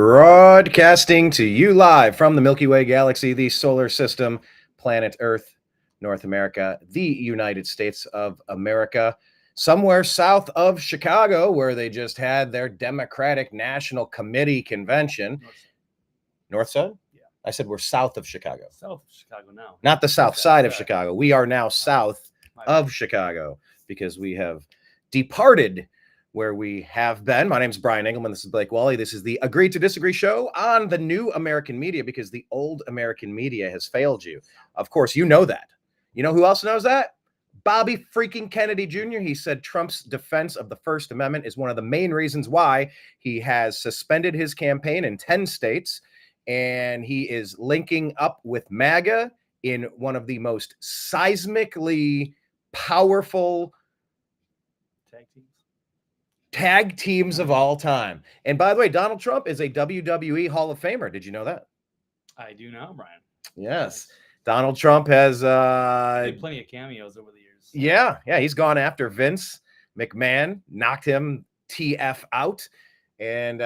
Broadcasting to you live from the Milky Way galaxy, the solar system, planet Earth, North America, the United States of America, somewhere south of Chicago, where they just had their Democratic National Committee convention. North side? Yeah. I said we're south of Chicago. South of Chicago now. Not the south side of Chicago. We are now south of Chicago because we have departed where we have been. My name is Brian Engelman. This is Blake Walley. This is the Agree to Disagree show on the new American media because the old American media has failed you. Of course, you know that. You know who else knows that? Bobby freaking Kennedy Jr. He said Trump's defense of the First Amendment is one of the main reasons why he has suspended his campaign in 10 states, and he is linking up with MAGA in one of the most seismically powerful tag teams of all time. And by the way, Donald Trump is a WWE Hall of Famer. Did you know that? I do now, Brian. Yes. Donald Trump has plenty of cameos over the years. Yeah, he's gone after Vince McMahon, knocked him TF out. And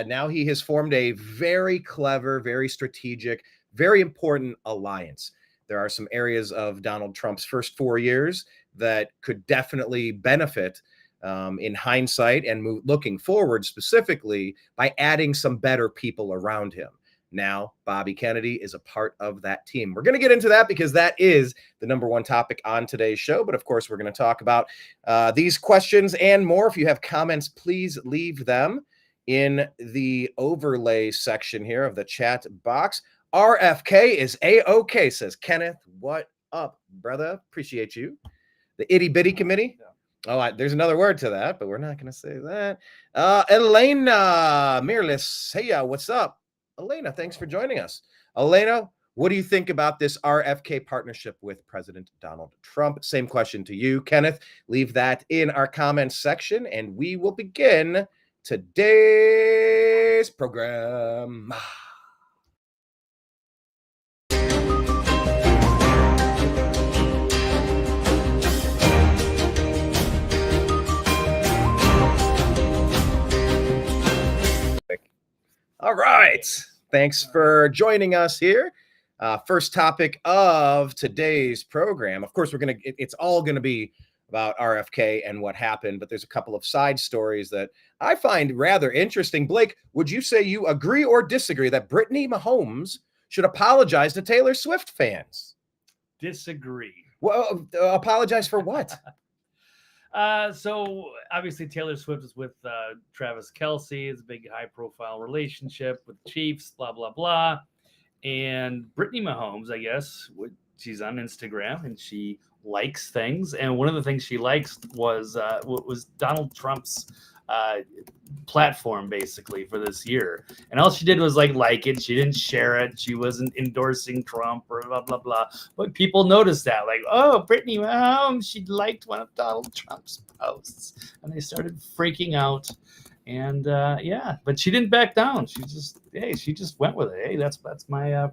now he has formed a very clever, very strategic, very important alliance. There are some areas of Donald Trump's first 4 years that could definitely benefit in hindsight and looking forward specifically by adding some better people around him. Now, Bobby Kennedy is a part of that team. We're going to get into that because that is the number one topic on today's show. But of course, we're going to talk about these questions and more. If you have comments, please leave them in the overlay section here of the chat box. RFK is A-OK, says Kenneth. What up, brother? Appreciate you. The itty bitty committee. Yeah. Oh, there's another word to that, but we're not going to say that. Elena Mirlis. Hey, what's up? Elena, thanks for joining us. Elena, what do you think about this RFK partnership with President Donald Trump? Same question to you, Kenneth. Leave that in our comments section, and we will begin today's program. All right. Thanks for joining us here. First topic of today's program. Of course, it's all going to be about RFK and what happened, but there's a couple of side stories that I find rather interesting. Blake, would you say you agree or disagree that Brittany Mahomes should apologize to Taylor Swift fans? Disagree. Well, apologize for what? So obviously Taylor Swift is with Travis Kelce. It's a big high-profile relationship with Chiefs, blah, blah, blah. And Brittany Mahomes, I guess, she's on Instagram and she likes things. And one of the things she likes was Donald Trump's platform basically for this year. And all she did was like it. She didn't share it. She wasn't endorsing Trump or blah, blah, blah. But people noticed that, like, oh, Brittany Mahomes, she liked one of Donald Trump's posts. And they started freaking out. And but she didn't back down. She just went with it. Hey, that's my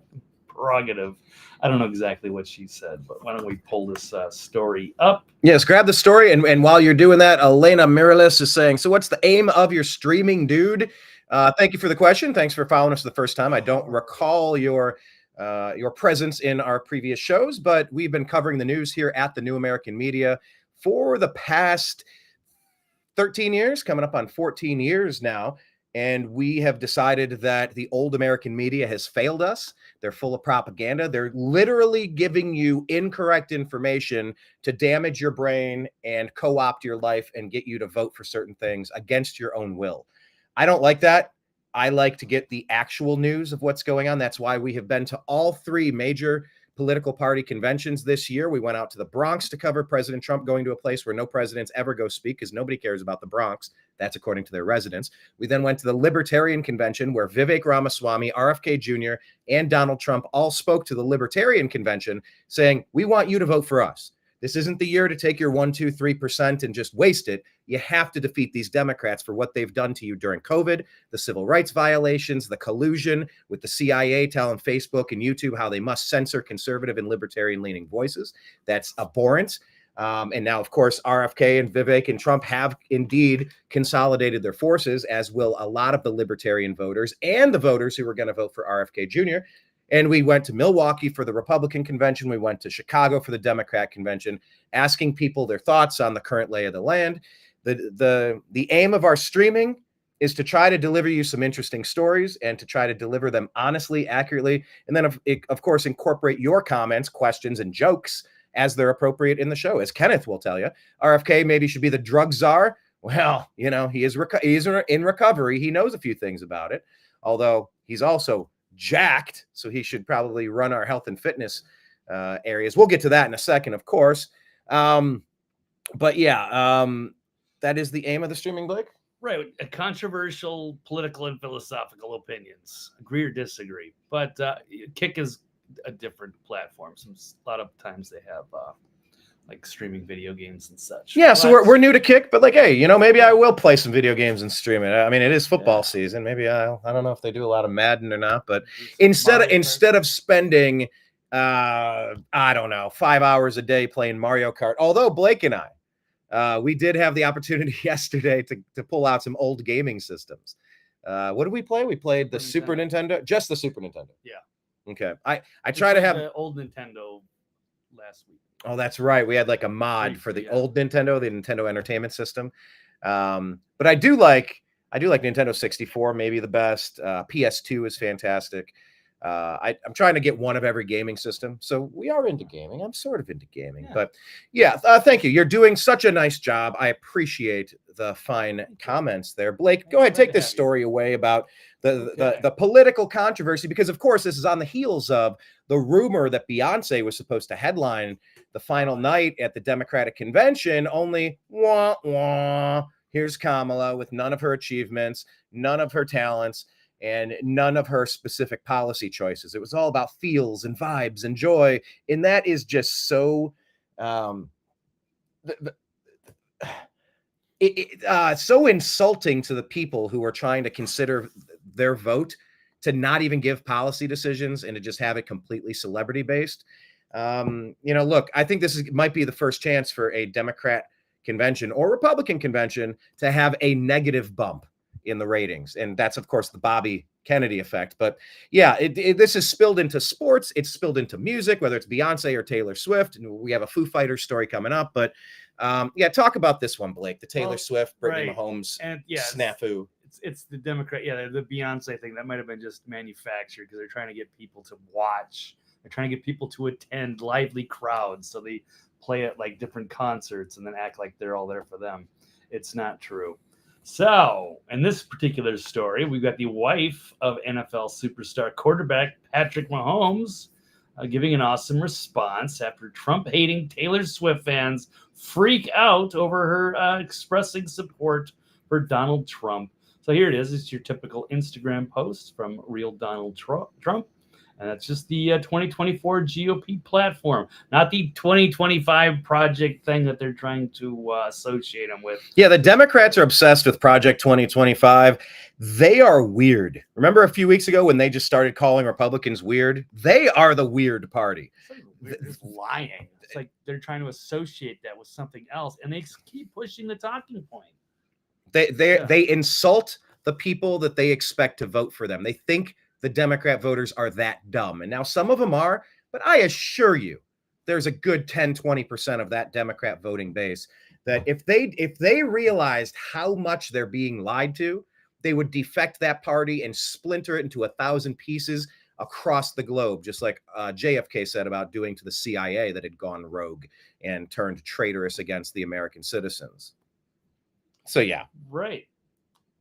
prerogative. I don't know exactly what she said, but why don't we pull this story up? Yes, grab the story. And while you're doing that, Elena Miralis is saying, so what's the aim of your streaming, dude? Thank you for the question. Thanks for following us the first time. I don't recall your presence in our previous shows, but we've been covering the news here at the New American Media for the past 13 years, coming up on 14 years now. And we have decided that the old American media has failed us. They're full of propaganda. They're literally giving you incorrect information to damage your brain and co-opt your life and get you to vote for certain things against your own will. I don't like that. I like to get the actual news of what's going on. That's why we have been to all three major political party conventions this year. We went out to the Bronx to cover President Trump going to a place where no presidents ever go speak because nobody cares about the Bronx. That's according to their residents. We then went to the Libertarian Convention where Vivek Ramaswamy, RFK Jr., and Donald Trump all spoke to the Libertarian Convention saying, we want you to vote for us. This isn't the year to take your 1%, 2%, 3% and just waste it. You have to defeat these Democrats for what they've done to you during COVID, the civil rights violations, the collusion with the CIA telling Facebook and YouTube how they must censor conservative and libertarian leaning voices. That's abhorrent. And now, of course, RFK and Vivek and Trump have indeed consolidated their forces, as will a lot of the libertarian voters and the voters who were going to vote for RFK Jr. And we went to Milwaukee for the Republican convention. We went to Chicago for the Democrat convention, asking people their thoughts on the current lay of the land. The aim of our streaming is to try to deliver you some interesting stories and to try to deliver them honestly, accurately, and then, of course, incorporate your comments, questions, and jokes as they're appropriate in the show. As Kenneth will tell you, RFK maybe should be the drug czar. Well, you know, he is in recovery. He knows a few things about it, although he's also jacked, so he should probably run our health and fitness areas. We'll get to that in a second, of course. But yeah, that is the aim of the streaming, Blake. Right, a controversial political and philosophical opinions, agree or disagree. But Kick is a different platform. A lot of times they have like streaming video games and such. Yeah, so we're new to Kick, but like, hey, you know, maybe I will play some video games and stream it. I mean, it is football season. Maybe I don't know if they do a lot of Madden or not, but instead of spending I don't know 5 hours a day playing Mario Kart, although Blake and I we did have the opportunity yesterday to pull out some old gaming systems. What did we play? We played the Super Nintendo, just the Super Nintendo. Yeah. Okay. I try to have the old Nintendo last week. Oh, that's right. We had like a mod for the old Nintendo, the Nintendo Entertainment System. But I do like Nintendo 64, maybe the best. PS2 is fantastic. I'm trying to get one of every gaming system. So we are into gaming. I'm sort of into gaming. But yeah, thank you. You're doing such a nice job. I appreciate the fine comments there. Blake, go ahead, take this story away about the political controversy, because of course this is on the heels of the rumor that Beyonce was supposed to headline the final night at the Democratic convention, only wah, wah. Here's Kamala with none of her achievements, none of her talents, and none of her specific policy choices. It was all about feels and vibes and joy. And that is just so so insulting to the people who are trying to consider their vote, to not even give policy decisions and to just have it completely celebrity based. You know, look, I think this might be the first chance for a Democrat convention or Republican convention to have a negative bump in the ratings. And that's, of course, the Bobby Kennedy effect. But yeah, this is spilled into sports. It's spilled into music, whether it's Beyonce or Taylor Swift. And we have a Foo Fighters story coming up. But yeah, talk about this one, Blake, the Taylor Swift, Brittany Mahomes and snafu. It's the Democrat. Yeah, the Beyonce thing. That might have been just manufactured because they're trying to get people to watch. They're trying to get people to attend lively crowds. So they play at like different concerts and then act like they're all there for them. It's not true. So, in this particular story, we've got the wife of NFL superstar quarterback Patrick Mahomes giving an awesome response after Trump-hating Taylor Swift fans freak out over her expressing support for Donald Trump. So here it is. It's your typical Instagram post from real Donald Trump. And that's just the 2024 GOP platform, not the 2025 project thing that they're trying to associate them with. Yeah, the Democrats are obsessed with Project 2025. They are weird. Remember a few weeks ago when they just started calling Republicans weird? They are the weird party. They're just lying. It's like they're trying to associate that with something else, and they keep pushing the talking point. They insult the people that they expect to vote for them. They think the Democrat voters are that dumb. And now some of them are, but I assure you there's a good 10-20% of that Democrat voting base that if they realized how much they're being lied to, they would defect that party and splinter it into 1,000 pieces across the globe, just like JFK said about doing to the CIA that had gone rogue and turned traitorous against the American citizens. So yeah. Right.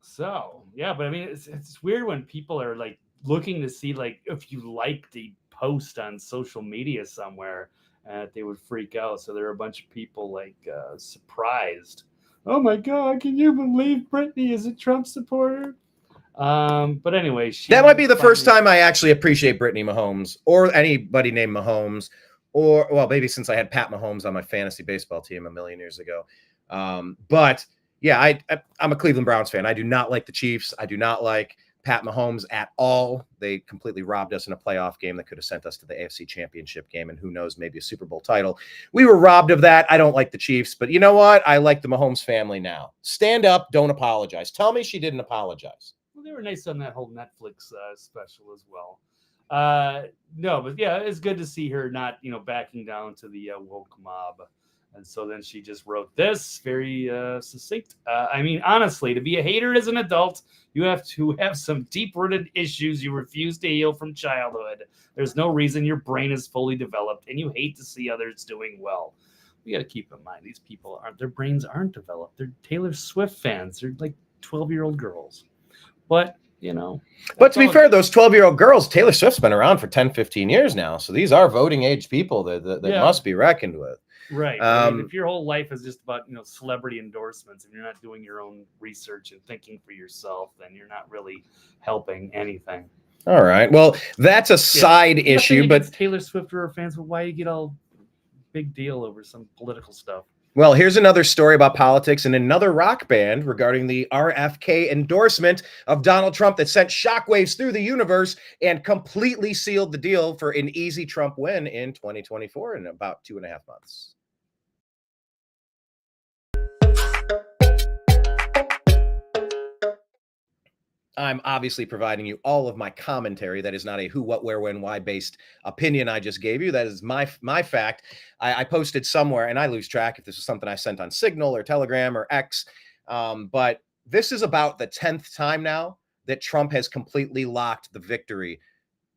So yeah, but I mean, it's weird when people are like looking to see like if you liked a post on social media somewhere, they would freak out. So there are a bunch of people like surprised. Oh my God, can you believe Brittany is a Trump supporter? But anyway, that might be the first time I actually appreciate Brittany Mahomes or anybody named Mahomes, or well, maybe since I had Pat Mahomes on my fantasy baseball team a million years ago. But yeah, I'm a Cleveland Browns fan. I do not like the Chiefs. I do not like Pat Mahomes at all. They completely robbed us in a playoff game that could have sent us to the AFC Championship game and who knows, maybe a Super Bowl title. We were robbed of that. I don't like the Chiefs, but you know what? I like the Mahomes family now. Stand up, don't apologize. Tell me she didn't apologize. Well, they were nice on that whole Netflix special as well. No, but yeah, it's good to see her not, backing down to the woke mob. And so then she just wrote this very succinct. I mean, honestly, to be a hater as an adult, you have to have some deep-rooted issues you refuse to heal from childhood. There's no reason your brain is fully developed, and you hate to see others doing well. We got to keep in mind, these people their brains aren't developed. They're Taylor Swift fans. They're like 12-year-old girls. But, But to be fair, those 12-year-old girls, Taylor Swift's been around for 10, 15 years now. So these are voting age people that must be reckoned with. Right. I mean, if your whole life is just about, celebrity endorsements and you're not doing your own research and thinking for yourself, then you're not really helping anything. All right. Well, that's a side issue, but Taylor Swift or her fans, but why do you get all big deal over some political stuff? Well, here's another story about politics and another rock band regarding the RFK endorsement of Donald Trump that sent shockwaves through the universe and completely sealed the deal for an easy Trump win in 2024 in about 2.5 months. I'm obviously providing you all of my commentary. That is not a who, what, where, when, why based opinion I just gave you. That is my fact. I posted somewhere, and I lose track if this is something I sent on Signal or Telegram or X. But this is about the 10th time now that Trump has completely locked the victory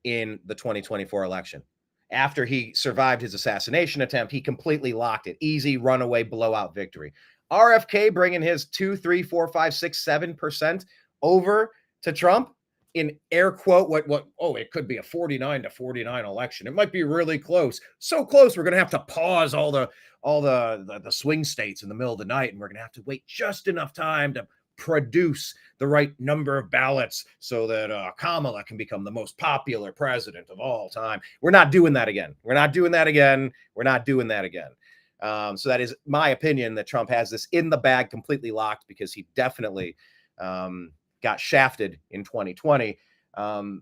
in the 2024 election. After he survived his assassination attempt, he completely locked it. Easy, runaway, blowout victory. RFK bringing his 2, 3, 4, 5, 6, 7% over to Trump in air quote it could be a 49-49 election. It might be really close. So close we're going to have to pause all the swing states in the middle of the night, and we're going to have to wait just enough time to produce the right number of ballots so that Kamala can become the most popular president of all time. We're not doing that again. So that is my opinion, that Trump has this in the bag, completely locked, because he definitely got shafted in 2020. But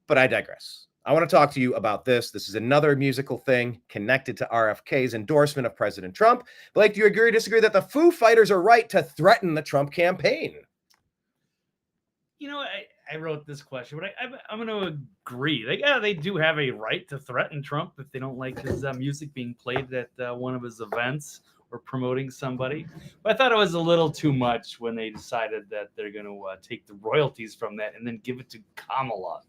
I digress. I want to talk to you about this. This is another musical thing connected to RFK's endorsement of President Trump. Blake, do you agree or disagree that the Foo Fighters are right to threaten the Trump campaign? I wrote this question, but I'm going to agree. They do have a right to threaten Trump if they don't like his music being played at one of his events or promoting somebody. But I thought it was a little too much when they decided that they're going to take the royalties from that and then give it to Kamala.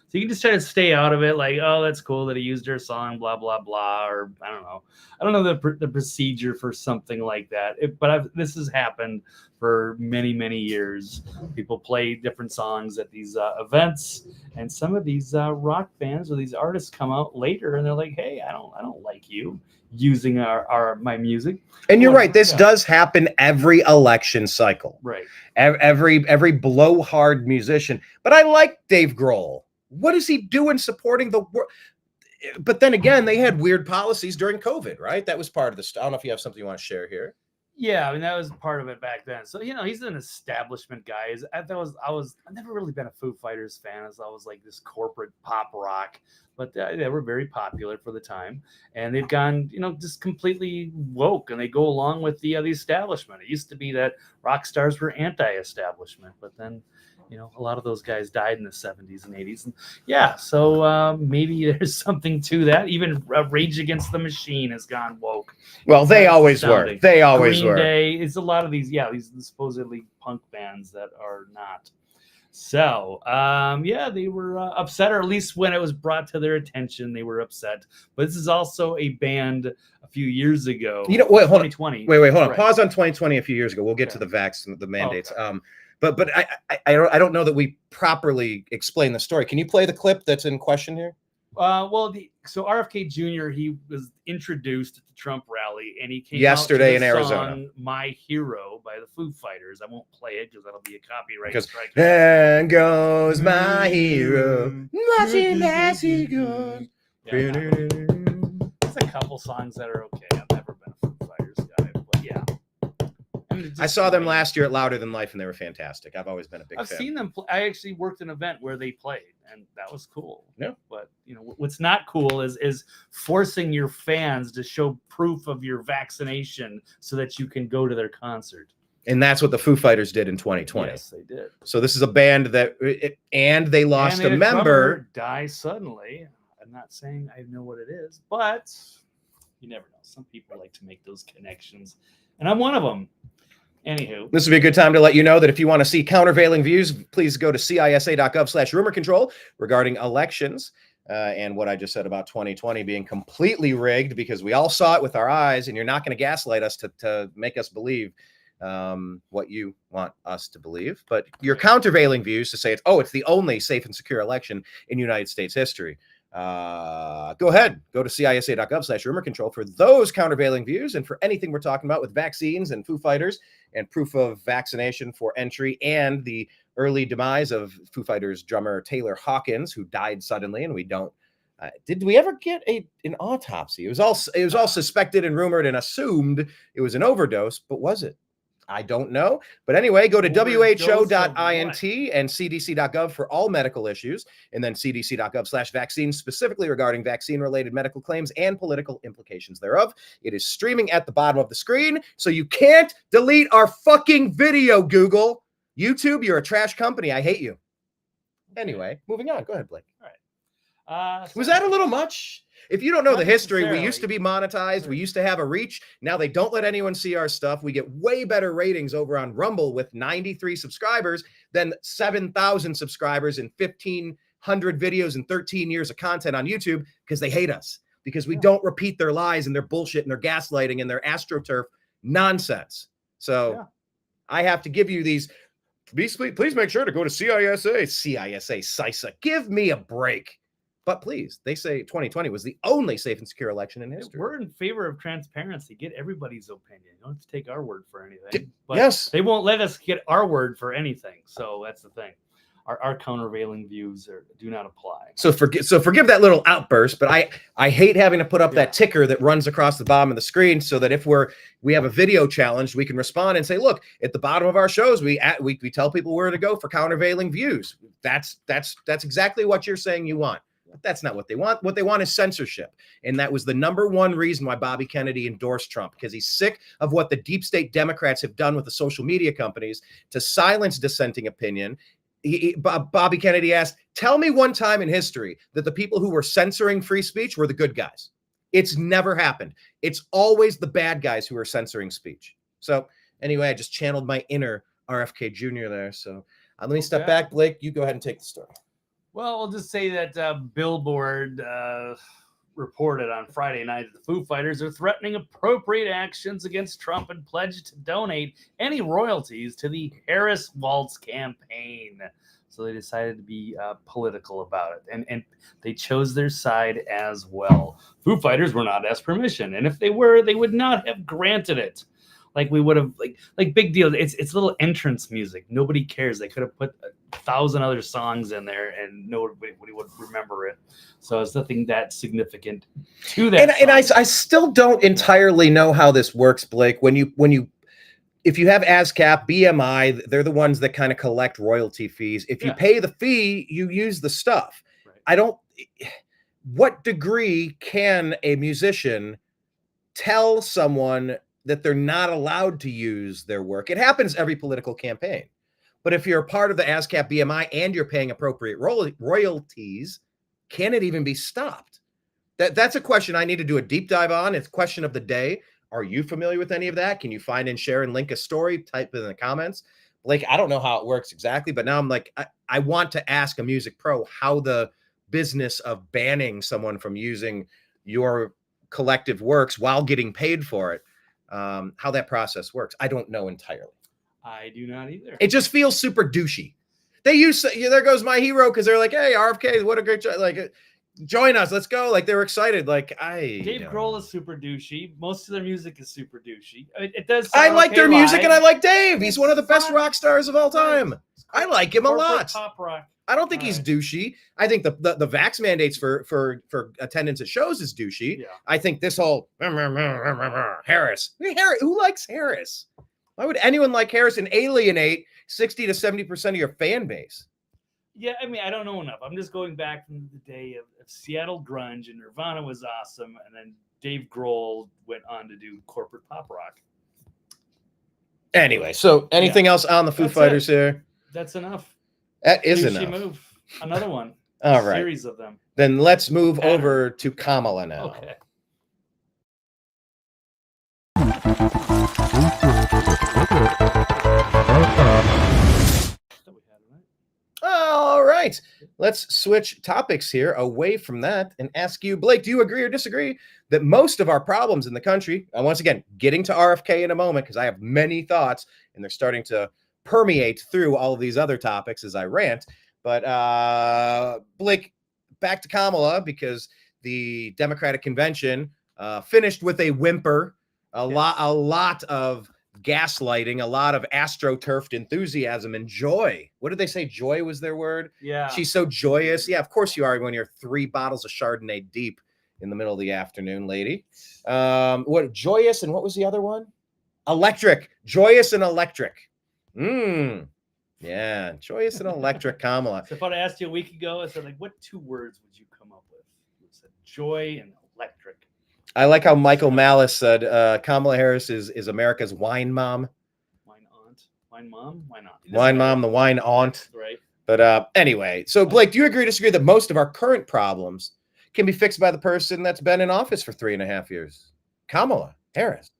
So you can just try to stay out of it, like, oh, that's cool that he used her song, blah, blah, blah, or I don't know. I don't know the procedure for something like that. This has happened for many, many years. People play different songs at these events, and some of these rock bands or these artists come out later and they're like, hey, I don't like you using my music. And you're right. This does happen every election cycle. Right. Every blowhard musician. But I like Dave Grohl. What is he doing supporting the world? But then again, they had weird policies during COVID, right? That was part of the I don't know if you have something you want to share here. Yeah, I mean, that was part of it back then. So, he's an establishment guy. I've never really been a Foo Fighters fan, as I was like this corporate pop rock, but they were very popular for the time, and they've gone, just completely woke, and they go along with the establishment. It used to be that rock stars were anti-establishment, but then, a lot of those guys died in the 70s and 80s. And so maybe there's something to that. Even Rage Against the Machine has gone woke. Well, they always were. They always Green were. Day, it's a lot of these supposedly punk bands that are not. So, they were upset, or at least when it was brought to their attention, they were upset. But this is also a band a few years ago. Wait, hold 2020. on. Wait, hold on. Right. Pause on 2020 a few years ago. We'll get to the vax and the mandates. Okay. But I don't know that we properly explained the story. Can you play the clip that's in question here? So RFK Jr., he was introduced at the Trump rally, and he came yesterday out to in the Arizona. Song, My Hero by the Foo Fighters. I won't play it because that'll be a copyright strike. There goes my hero, watching as he goes. There's a couple songs that are okay. I've never been a Foo Fighters guy, but yeah. I saw them last year at Louder Than Life, and they were fantastic. I've always been a big fan. I've seen them. I actually worked an event where they played, and that was cool. Yeah. But what's not cool is forcing your fans to show proof of your vaccination so that you can go to their concert. And that's what the Foo Fighters did in 2020. Yes, they did. So this is a band that, and they lost a member. Die suddenly. I'm not saying I know what it is, but you never know. Some people like to make those connections, and I'm one of them. Anywho, this would be a good time to let you know that if you want to see countervailing views, please go to cisa.gov/rumor control regarding elections and what I just said about 2020 being completely rigged, because we all saw it with our eyes, and you're not going to gaslight us to make us believe what you want us to believe. But your countervailing views to say it's the only safe and secure election in United States history. Go ahead, go to cisa.gov/rumor control for those countervailing views, and for anything we're talking about with vaccines and Foo Fighters and proof of vaccination for entry, and the early demise of Foo Fighters drummer Taylor Hawkins, who died suddenly, and we don't. Did we ever get an autopsy? It was all suspected and rumored and assumed it was an overdose, but was it? I don't know. But anyway, go to who.int and cdc.gov for all medical issues, and then cdc.gov/vaccines specifically regarding vaccine-related medical claims and political implications thereof. It is streaming at the bottom of the screen, so you can't delete our fucking video, Google. YouTube, you're a trash company. I hate you. Anyway, moving on. Go ahead, Blake. All right. Was that a little much? If you don't know the history, we used to be monetized. Sure. We used to have a reach. Now they don't let anyone see our stuff. We get way better ratings over on Rumble with 93 subscribers than 7,000 subscribers and 1,500 videos and 13 years of content on YouTube, because they hate us, because we don't repeat their lies and their bullshit and their gaslighting and their AstroTurf nonsense. So I have to give you these. Please make sure to go to CISA. Give me a break. But please, they say 2020 was the only safe and secure election in history. We're in favor of transparency. Get everybody's opinion. You don't have to take our word for anything. But yes. They won't let us get our word for anything. So that's the thing. Our countervailing views do not apply. So forgive that little outburst, but I hate having to put up that ticker that runs across the bottom of the screen, so that if we have a video challenge, we can respond and say, look, at the bottom of our shows, we tell people where to go for countervailing views. That's exactly what you're saying you want. But that's not what they want. What they want is censorship. And that was the number one reason why Bobby Kennedy endorsed Trump, because he's sick of what the deep state Democrats have done with the social media companies to silence dissenting opinion. Bobby Kennedy asked, tell me one time in history that the people who were censoring free speech were the good guys. It's never happened. It's always the bad guys who are censoring speech. So anyway, I just channeled my inner RFK Jr. there. So let me step back. Blake, you go ahead and take the story. Well, I'll just say that Billboard reported on Friday night that the Foo Fighters are threatening appropriate actions against Trump and pledged to donate any royalties to the Harris Waltz campaign. So they decided to be political about it, and they chose their side as well. Foo Fighters were not asked permission, and if they were, they would not have granted it. Like we would have, like big deal. It's little entrance music. Nobody cares. They could have put 1,000 other songs in there, and nobody would remember it. So it's nothing that significant to that. And I still don't entirely know how this works, Blake. If you have ASCAP, BMI, they're the ones that kind of collect royalty fees. If you pay the fee, you use the stuff. Right. What degree can a musician tell someone that they're not allowed to use their work? It happens every political campaign. But if you're a part of the ASCAP BMI and you're paying appropriate royalties, can it even be stopped? That's a question I need to do a deep dive on. It's question of the day. Are you familiar with any of that? Can you find and share and link a story? Type it in the comments. Blake, I don't know how it works exactly, but now I'm like, I want to ask a music pro how the business of banning someone from using your collective works while getting paid for it, how that process works. I don't know entirely. I do not either. It just feels super douchey. They use there goes my hero, because they're like, hey, RFK, what a great job. Like, join us, let's go. Like, they were excited. Like, Dave Grohl is super douchey. Most of their music is super douchey. It does. I like their music, and I like Dave. He's one of the best rock stars of all time. I like him a lot. Pop rock. I don't think he's douchey. I think the vax mandates for attendance at shows is douchey. Yeah. I think this whole Harris. Who likes Harris? Why would anyone like Harris and alienate 60 to 70% of your fan base? Yeah, I mean, I don't know enough. I'm just going back from the day of Seattle grunge, and Nirvana was awesome, and then Dave Grohl went on to do corporate pop rock. Anyway, so anything else on the Foo Fighters here? That's enough. That is Maybe enough. she move. Another one. All right. Series of them. Then let's move over to Kamala now. Okay. All right. Let's switch topics here away from that and ask you, Blake, do you agree or disagree that most of our problems in the country, and once again, getting to RFK in a moment because I have many thoughts and they're starting to permeate through all of these other topics as I rant. But Blake, back to Kamala because the Democratic convention finished with a whimper, a lot of gaslighting, a lot of astroturfed enthusiasm and joy. What did they say? Joy was their word? Yeah. She's so joyous. Yeah, of course you are when you're 3 bottles of Chardonnay deep in the middle of the afternoon, lady. What joyous and what was the other one? Electric. Joyous and electric. Yeah, joyous and electric Kamala. So if I'd asked you a week ago, I said, like, what 2 words would you come up with? You said joy and electric. I like how Michael Malice said Kamala Harris is America's wine mom. Wine aunt. Wine mom? Why not? Wine mom, the wine aunt. Right. But anyway, so Blake, do you agree or disagree that most of our current problems can be fixed by the person that's been in office for 3.5 years? Kamala Harris.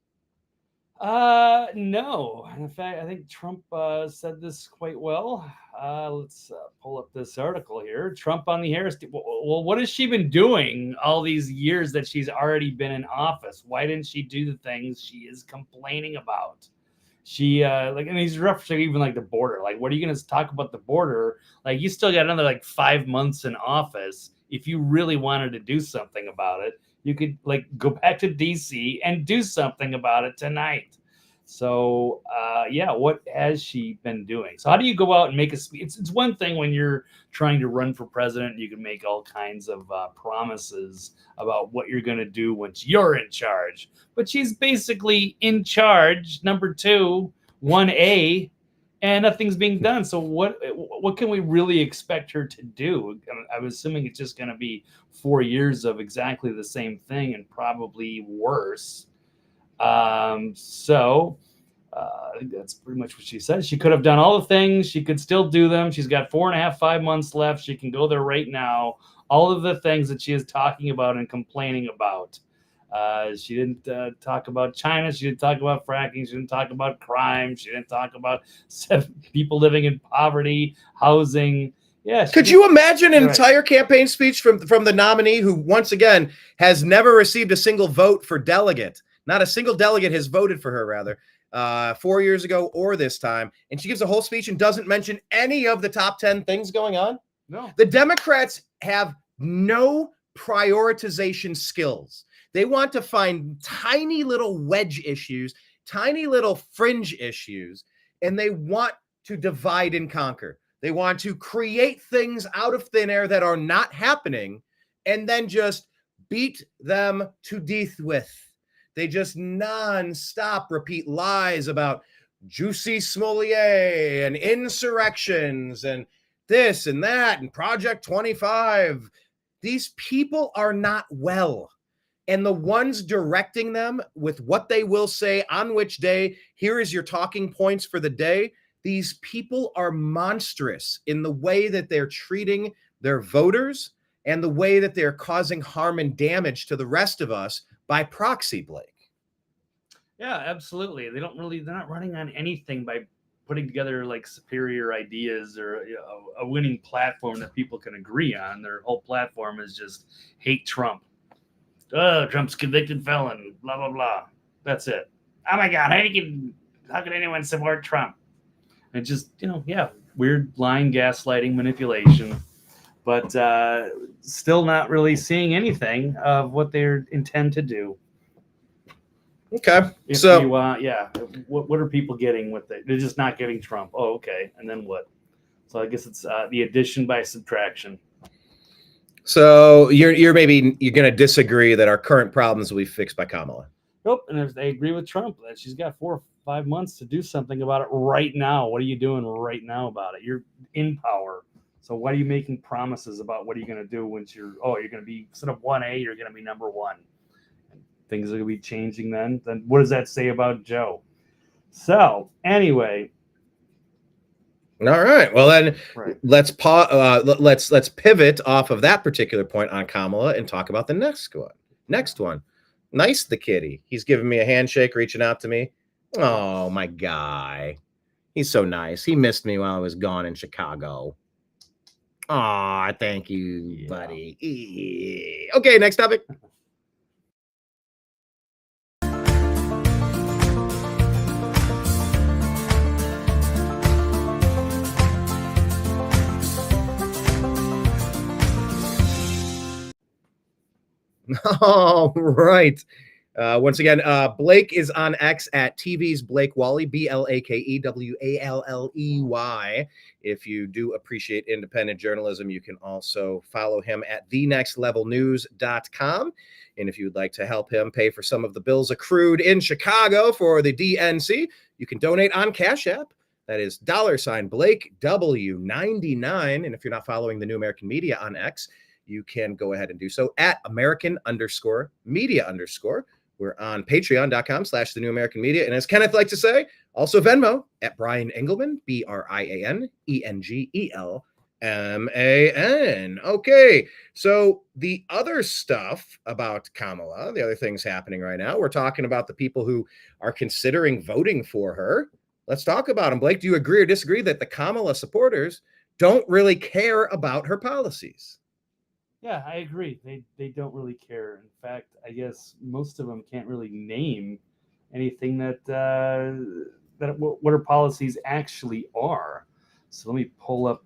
No. In fact, I think Trump said this quite well. Let's pull up this article here. Trump on the Harris. Well, what has she been doing all these years that she's already been in office? Why didn't she do the things she is complaining about? She and he's referencing even like the border. Like, what are you going to talk about the border? Like, you still got another like 5 months in office. If you really wanted to do something about it, you could like go back to DC and do something about it tonight. So what has she been doing? So how do you go out and make a speech? It's one thing when you're trying to run for president, you can make all kinds of promises about what you're going to do once you're in charge. But she's basically in charge, number 2, 1A, and nothing's being done. So what can we really expect her to do? I'm assuming it's just going to be 4 years of exactly the same thing and probably worse. I think that's pretty much what she said. She could have done all the things. She could still do them. She's got 4.5, 5 months left. She can go there right now. All of the things that she is talking about and complaining about. She didn't talk about China. She didn't talk about fracking. She didn't talk about crime. She didn't talk about people living in poverty, housing. Yeah. Could you imagine an entire campaign speech from the nominee who, once again, has never received a single vote for delegate? Not a single delegate has voted for her, rather, 4 years ago or this time. And she gives a whole speech and doesn't mention any of the top 10 things going on. No. The Democrats have no prioritization skills. They want to find tiny little wedge issues, tiny little fringe issues, and they want to divide and conquer. They want to create things out of thin air that are not happening and then just beat them to death with. They just non-stop repeat lies about Juicy Smollett and insurrections and this and that and Project 25. These people are not well. And the ones directing them with what they will say on which day, here is your talking points for the day. These people are monstrous in the way that they're treating their voters and the way that they're causing harm and damage to the rest of us by proxy, Blake. Yeah, absolutely. They're not running on anything by putting together like superior ideas or a winning platform that people can agree on. Their whole platform is just hate Trump. Trump's convicted felon, blah, blah, blah. That's it. Oh my God, how can anyone support Trump? And just, weird lying, gaslighting, manipulation, but still not really seeing anything of what they intend to do. Okay. What are people getting with it? They're just not giving Trump. Oh, okay. And then what? So I guess it's the addition by subtraction. So you're going to disagree that our current problems will be fixed by Kamala. Nope. And if they agree with Trump, that she's got four 5 months to do something about it right now. What are you doing right now about it? You're in power. So why are you making promises about what are you going to do once you're going to be, instead of 1A, you're going to be number 1. And things are going to be changing then. Then what does that say about Joe? So anyway. All right. Well, then right. let's pivot off of that particular point on Kamala and talk about the next one. Next one. Nice, the kitty. He's giving me a handshake, reaching out to me. Oh, my guy. He's so nice. He missed me while I was gone in Chicago. Aw, thank you, buddy. Okay, next topic. All right. Once again, Blake is on X at TV's Blake Walley, BLAKEWALLEY. If you do appreciate independent journalism, you can also follow him at thenextlevelnews.com. And if you would like to help him pay for some of the bills accrued in Chicago for the DNC, you can donate on Cash App. That is $Blake W99. And if you're not following the New American Media on X, you can go ahead and do so at American_media_. We're on patreon.com/the New American Media. And as Kenneth likes to say, also Venmo at Brian Engelman, BRIANENGELMAN. Okay. So the other stuff about Kamala, the other things happening right now, we're talking about the people who are considering voting for her. Let's talk about them. Blake, do you agree or disagree that the Kamala supporters don't really care about her policies? Yeah, I agree. They don't really care. In fact, I guess most of them can't really name anything that what her policies actually are. So let me pull up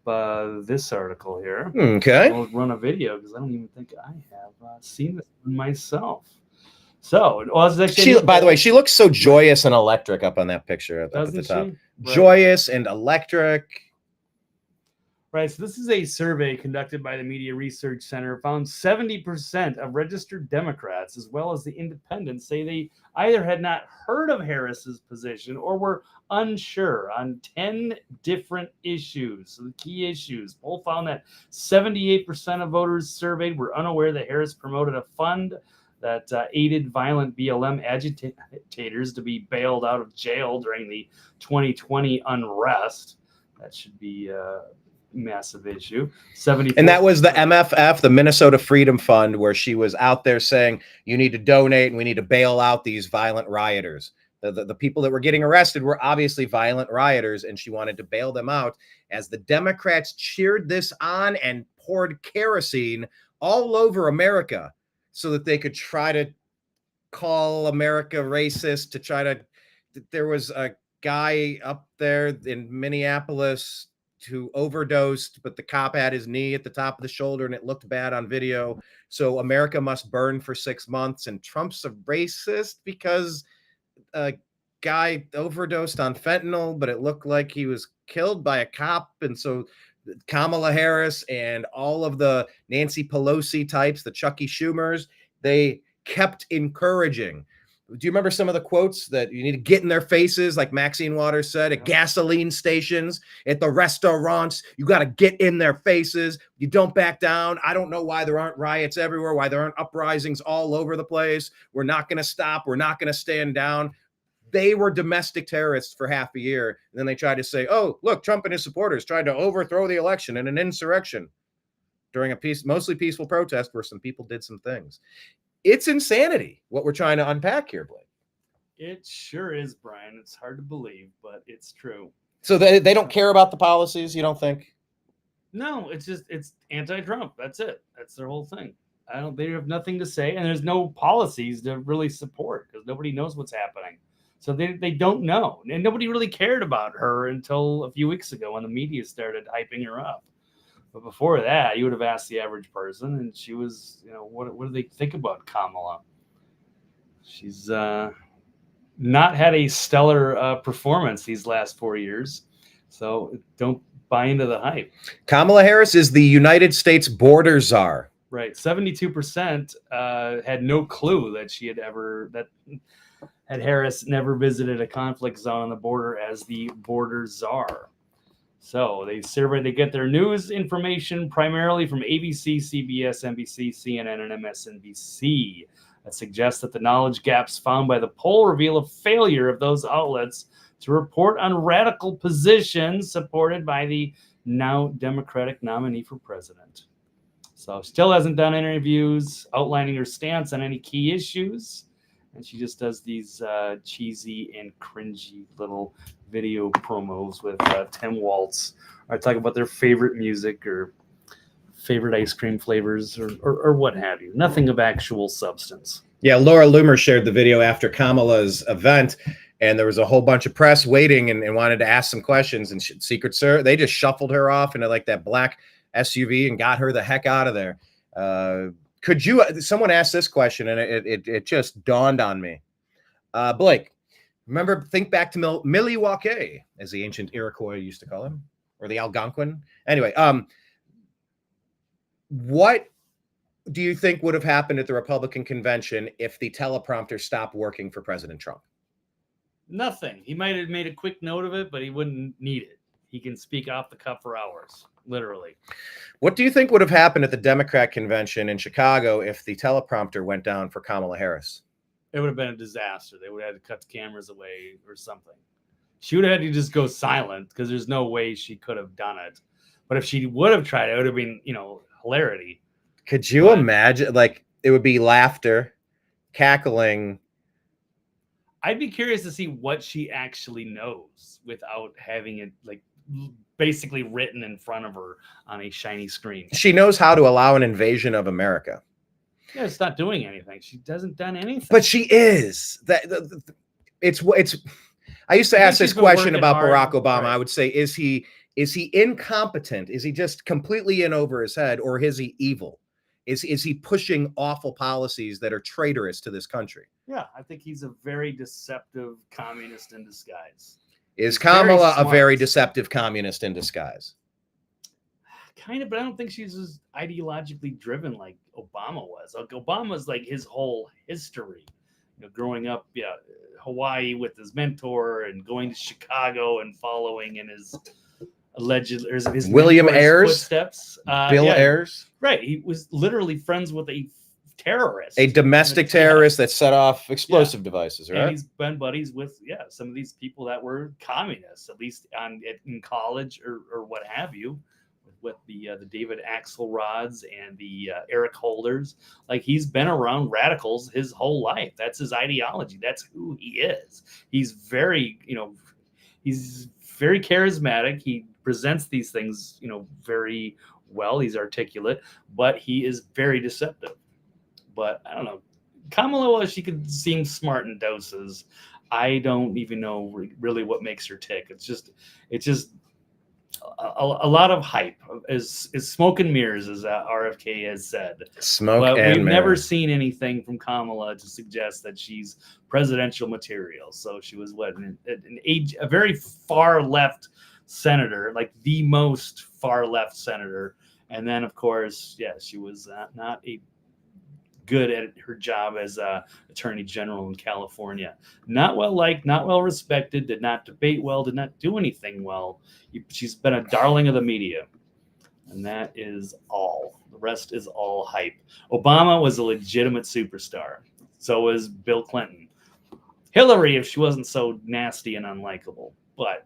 this article here. Okay. I'll run a video because I don't even think I have seen this one myself. So, by the way, she looks so joyous and electric up on that picture up at the top. Right. Joyous and electric. Right. So this is a survey conducted by the Media Research Center, found 70% of registered Democrats, as well as the independents, say they either had not heard of Harris's position or were unsure on 10 different issues. So the key issues, poll found that 78% of voters surveyed were unaware that Harris promoted a fund that aided violent BLM agitators to be bailed out of jail during the 2020 unrest. That should be massive issue. 74%. And that was the MFF, the Minnesota Freedom Fund, where she was out there saying you need to donate and we need to bail out these violent rioters. The people that were getting arrested were obviously violent rioters, and she wanted to bail them out as the Democrats cheered this on and poured kerosene all over America so that they could try to call America racist, to try to. There was a guy up there in Minneapolis who overdosed, but the cop had his knee at the top of the shoulder and it looked bad on video. So America must burn for 6 months. And Trump's a racist because a guy overdosed on fentanyl, but it looked like he was killed by a cop. And so Kamala Harris and all of the Nancy Pelosi types, the Chucky Schumers, they kept encouraging. Do you remember some of the quotes that you need to get in their faces, like Maxine Waters said, at gasoline stations, at the restaurants? You got to get in their faces. You don't back down. I don't know why there aren't riots everywhere, why there aren't uprisings all over the place. We're not going to stop. We're not going to stand down. They were domestic terrorists for half a year. And then they tried to say, oh, look, Trump and his supporters tried to overthrow the election in an insurrection during a mostly peaceful protest where some people did some things. It's insanity what we're trying to unpack here, Blake. It sure is, Brian. It's hard to believe, but it's true. So they don't care about the policies, you don't think? No, it's anti-Trump. That's it. That's their whole thing. They have nothing to say, and there's no policies to really support because nobody knows what's happening. So they don't know. And nobody really cared about her until a few weeks ago when the media started hyping her up. But before that, you would have asked the average person, and she was, what do they think about Kamala? She's not had a stellar performance these last 4 years, so don't buy into the hype. Kamala Harris is the United States border czar. Right. 72% had no clue that she had had Harris never visited a conflict zone on the border as the border czar. So they get their news information primarily from ABC, CBS, NBC, CNN, and MSNBC. That suggests that the knowledge gaps found by the poll reveal a failure of those outlets to report on radical positions supported by the now Democratic nominee for president. So still hasn't done interviews outlining her stance on any key issues. And she just does these cheesy and cringy little video promos with Tim Waltz, or talk about their favorite music or favorite ice cream flavors or what have you. Nothing of actual substance. Yeah, Laura Loomer shared the video after Kamala's event, and there was a whole bunch of press waiting and wanted to ask some questions. And Secret Service, they just shuffled her off into like that black SUV and got her the heck out of there. Could you? Someone asked this question, and it just dawned on me. Blake, think back to Milwaukee, as the ancient Iroquois used to call him, or the Algonquin. Anyway, what do you think would have happened at the Republican convention if the teleprompter stopped working for President Trump? Nothing. He might have made a quick note of it, but he wouldn't need it. He can speak off the cuff for hours, literally. What do you think would have happened at the Democrat convention in Chicago if the teleprompter went down for Kamala Harris? It would have been a disaster. They would have had to cut the cameras away or something. She would have had to just go silent because there's no way she could have done it. But if she would have tried, it would have been, hilarity. Could you imagine? Like, it would be laughter, cackling. I'd be curious to see what she actually knows without having it basically written in front of her on a shiny screen. She knows how to allow an invasion of America. Yeah, it's not doing anything. She hasn't done anything. But she is. It's. I used to ask this question about Barack Obama. Right. I would say, is he incompetent? Is he just completely in over his head, or is he evil? Is he pushing awful policies that are traitorous to this country? Yeah, I think he's a very deceptive communist in disguise. Is Kamala a very deceptive communist in disguise? Kind of, but I don't think she's as ideologically driven like Obama was. Obama's like his whole history, growing up, Hawaii with his mentor and going to Chicago and following in his alleged his William Ayers footsteps. Bill Ayers. Right. He was literally friends with a terrorist. A domestic terrorist that set off explosive devices, right? And he's been buddies with, some of these people that were communists, at least in college or what have you, with the David Axelrods and the Eric Holders. Like, he's been around radicals his whole life. That's his ideology. That's who he is. He's very, he's very charismatic. He presents these things, very well. He's articulate, but he is very deceptive. But I don't know. Kamala, she could seem smart in doses. I don't even know really what makes her tick. It's just a lot of hype. Is smoke and mirrors, as RFK has said. We've never seen anything from Kamala to suggest that she's presidential material. So she was a very far left senator, like the most far left senator. And then, of course, she was not a good at her job as attorney general in California. Not well liked, not well respected, did not debate well, did not do anything well. She's been a darling of the media. And that is all. The rest is all hype. Obama was a legitimate superstar. So was Bill Clinton. Hillary, if she wasn't so nasty and unlikable. But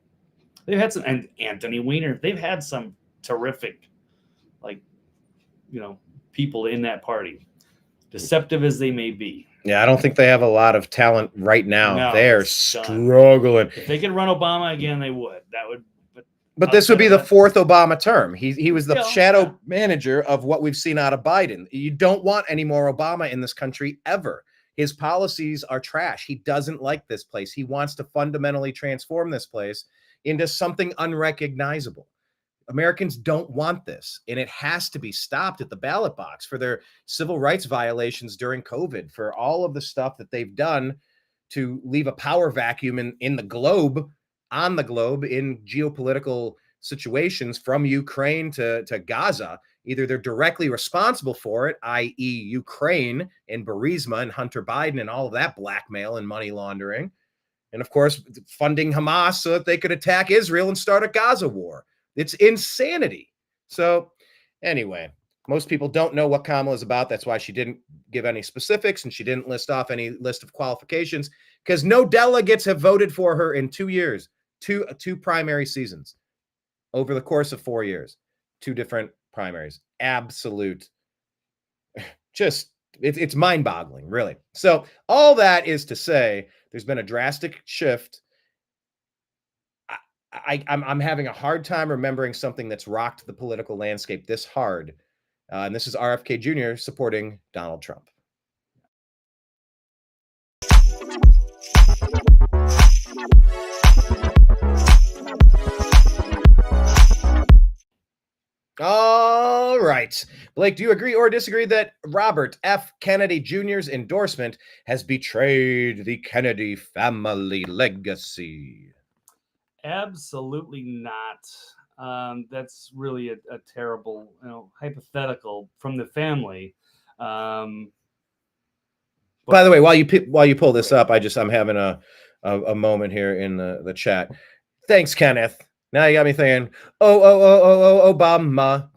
they've had some, and Anthony Weiner, they've had some terrific, people in that party. Deceptive as they may be. Yeah, I don't think they have a lot of talent right now. No, they're struggling. If they could run Obama again, they would. That would. But this would be the fourth Obama term. He was the shadow manager of what we've seen out of Biden. You don't want any more Obama in this country ever. His policies are trash. He doesn't like this place. He wants to fundamentally transform this place into something unrecognizable. Americans don't want this, and it has to be stopped at the ballot box for their civil rights violations during COVID, for all of the stuff that they've done to leave a power vacuum in the globe, on the globe, in geopolitical situations from Ukraine to Gaza. Either they're directly responsible for it, i.e., Ukraine and Burisma and Hunter Biden and all of that blackmail and money laundering. And of course, funding Hamas so that they could attack Israel and start a Gaza war. It's insanity. So anyway, most people don't know what Kamala is about. That's why she didn't give any specifics and she didn't list off any list of qualifications, because no delegates have voted for her in 2 years, two primary seasons over the course of 4 years, 2 different primaries. Absolute, just it's mind-boggling, really. So all that is to say, there's been a drastic shift. I'm having a hard time remembering something that's rocked the political landscape this hard. And this is RFK Jr. supporting Donald Trump. All right. Blake, do you agree or disagree that Robert F. Kennedy Jr.'s endorsement has betrayed the Kennedy family legacy? Absolutely not. That's really a terrible, hypothetical from the family. By the way, while you pull this up, I'm having a moment here in the chat. Thanks, Kenneth. Now you got me thinking, Obama,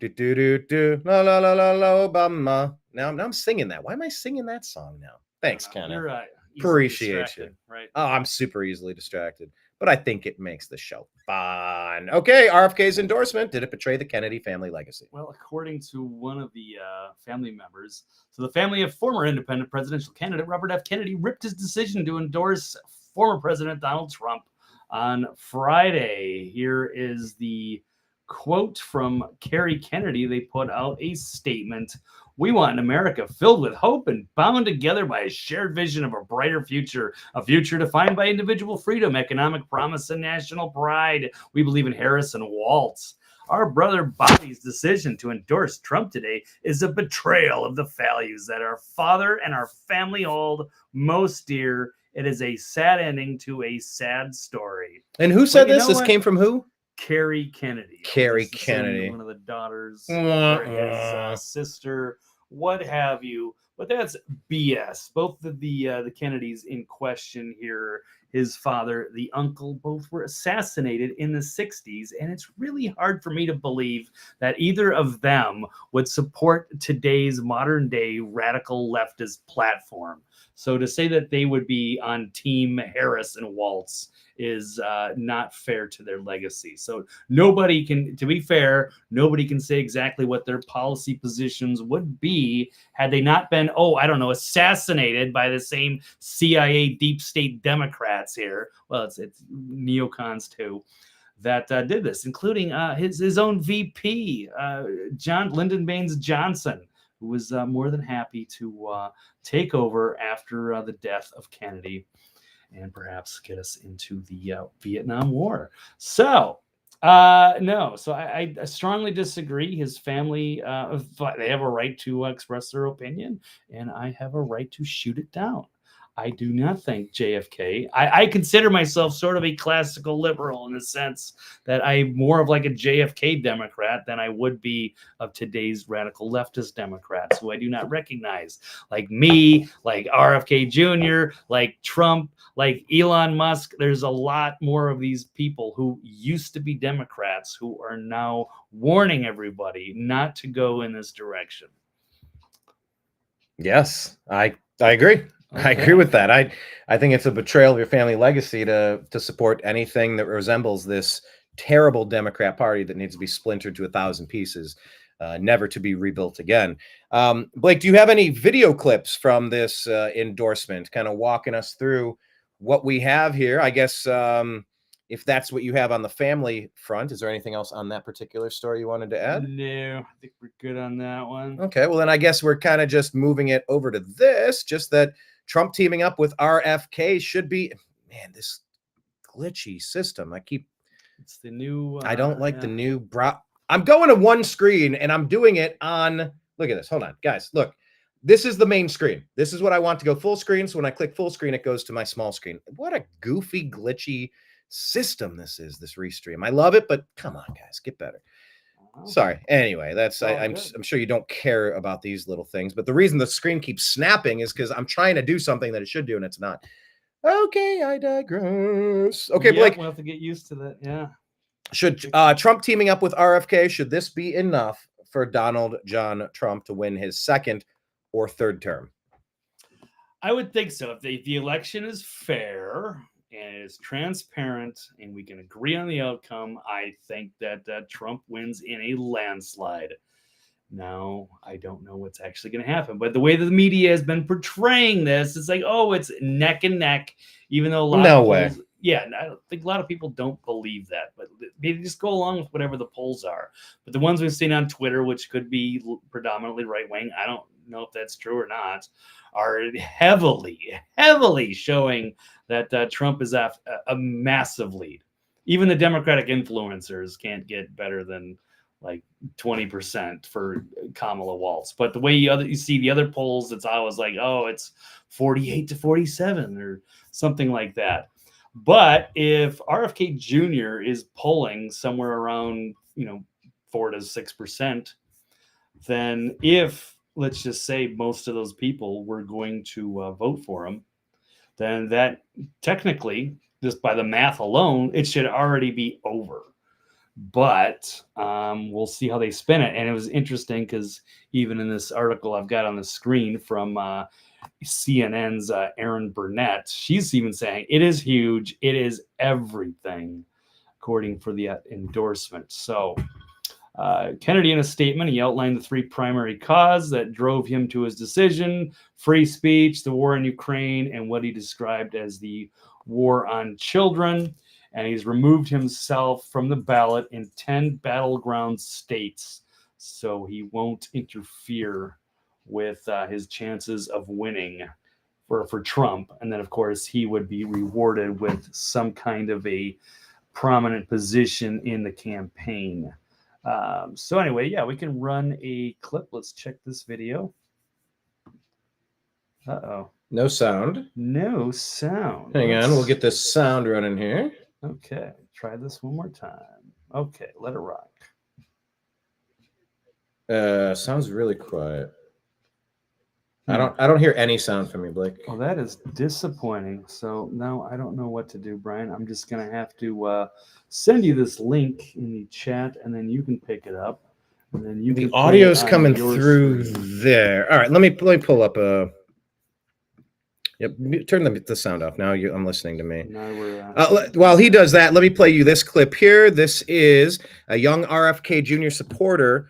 la la la la la, Obama. Now I'm singing that. Why am I singing that song now? Thanks, Kenneth. You're right. Appreciate you. Right. Oh, I'm super easily distracted, but I think it makes the show fun. Okay, RFK's endorsement. Did it betray the Kennedy family legacy? Well, according to one of the family members, so the family of former independent presidential candidate Robert F. Kennedy ripped his decision to endorse former President Donald Trump on Friday. Here is the quote from Kerry Kennedy. They put out a statement. "We want an America filled with hope and bound together by a shared vision of a brighter future, a future defined by individual freedom, economic promise, and national pride. We believe in Harris and Waltz. Our brother body's decision to endorse Trump today is a betrayal of the values that our father and our family hold most dear. It is a sad ending to a sad story." And who said this? This came from who? Kerry Kennedy. Kerry Kennedy. One of the daughters, or his sister, what have you. But that's BS. Both of the Kennedys in question here, his father, the uncle, both were assassinated in the 60s. And it's really hard for me to believe that either of them would support today's modern day radical leftist platform. So to say that they would be on Team Harris and Waltz is not fair to their legacy. So nobody can, to be fair, nobody can say exactly what their policy positions would be had they not been, assassinated by the same CIA deep state Democrats here. Well, it's neocons too, that did this, including his own VP, Lyndon Baines Johnson, who was more than happy to take over after the death of Kennedy and perhaps get us into the Vietnam War. So, no. So I strongly disagree. His family, they have a right to express their opinion, and I have a right to shoot it down. I do not think JFK. I consider myself sort of a classical liberal in the sense that I'm more of like a JFK Democrat than I would be of today's radical leftist Democrats, who I do not recognize. Like me, like RFK Jr., like Trump, like Elon Musk. There's a lot more of these people who used to be Democrats who are now warning everybody not to go in this direction. Yes, I agree. Okay. I agree with that. I think it's a betrayal of your family legacy to support anything that resembles this terrible Democrat Party that needs to be splintered to 1,000 pieces, never to be rebuilt again. Blake, do you have any video clips from this endorsement, kind of walking us through what we have here? I guess if that's what you have on the family front, is there anything else on that particular story you wanted to add? No, I think we're good on that one. Okay, well then I guess we're kind of just moving it over to this, just that Trump teaming up with RFK should be, man, this glitchy system. It's the new. I don't like the new. I'm going to one screen and I'm doing it on. Look at this. Hold on, guys. Look, this is the main screen. This is what I want to go full screen. So when I click full screen, it goes to my small screen. What a goofy, glitchy system this is, this restream. I love it, but come on, guys, get better. Sorry. Anyway, that's I'm sure you don't care about these little things, but the reason the screen keeps snapping is because I'm trying to do something that it should do and it's not. Okay, I digress. Okay, Blake. We'll have to get used to that. Yeah. Should Trump teaming up with RFK, should this be enough for Donald John Trump to win his second or third term? I would think so. If the election is fair and is transparent and we can agree on the outcome, I think that Trump wins in a landslide. Now, I don't know what's actually going to happen, but the way that the media has been portraying this, it's like, oh, it's neck and neck, even though a lot of polls, yeah, I think a lot of people don't believe that, but they just go along with whatever the polls are. But the ones we've seen on Twitter, which could be predominantly right-wing, I don't know if that's true or not, are heavily showing that Trump is a massive lead. Even the Democratic influencers can't get better than like 20% for Kamala Waltz. But the way you see the other polls, it's always like, oh, it's 48 to 47 or something like that. But if RFK Jr. is polling somewhere around 4 to 6%, then if, let's just say, most of those people were going to vote for him, then that technically, just by the math alone, it should already be over. But we'll see how they spin it. And it was interesting because even in this article I've got on the screen from CNN's Erin Burnett, she's even saying it is huge. It is everything, according for the endorsement. So Kennedy, in a statement, he outlined the three primary causes that drove him to his decision: free speech, the war in Ukraine, and what he described as the war on children. And he's removed himself from the ballot in 10 battleground states, so he won't interfere with his chances of winning for Trump. And then, of course, he would be rewarded with some kind of a prominent position in the campaign. So anyway, yeah, we can run a clip. Let's check this video. Uh-oh. No sound. No sound. Hang on, we'll get this sound running here. Okay, try this one more time. Okay, let it rock. Sounds really quiet. I don't hear any sound from you, Blake. Well, that is disappointing. So now I don't know what to do, Brian. I'm just gonna have to send you this link in the chat, and then you can pick it up. And then the audio's coming through there. All right, let me pull up a. Yep, turn the sound off. Now I'm listening to me. While he does that, let me play you this clip here. This is a young RFK Jr. supporter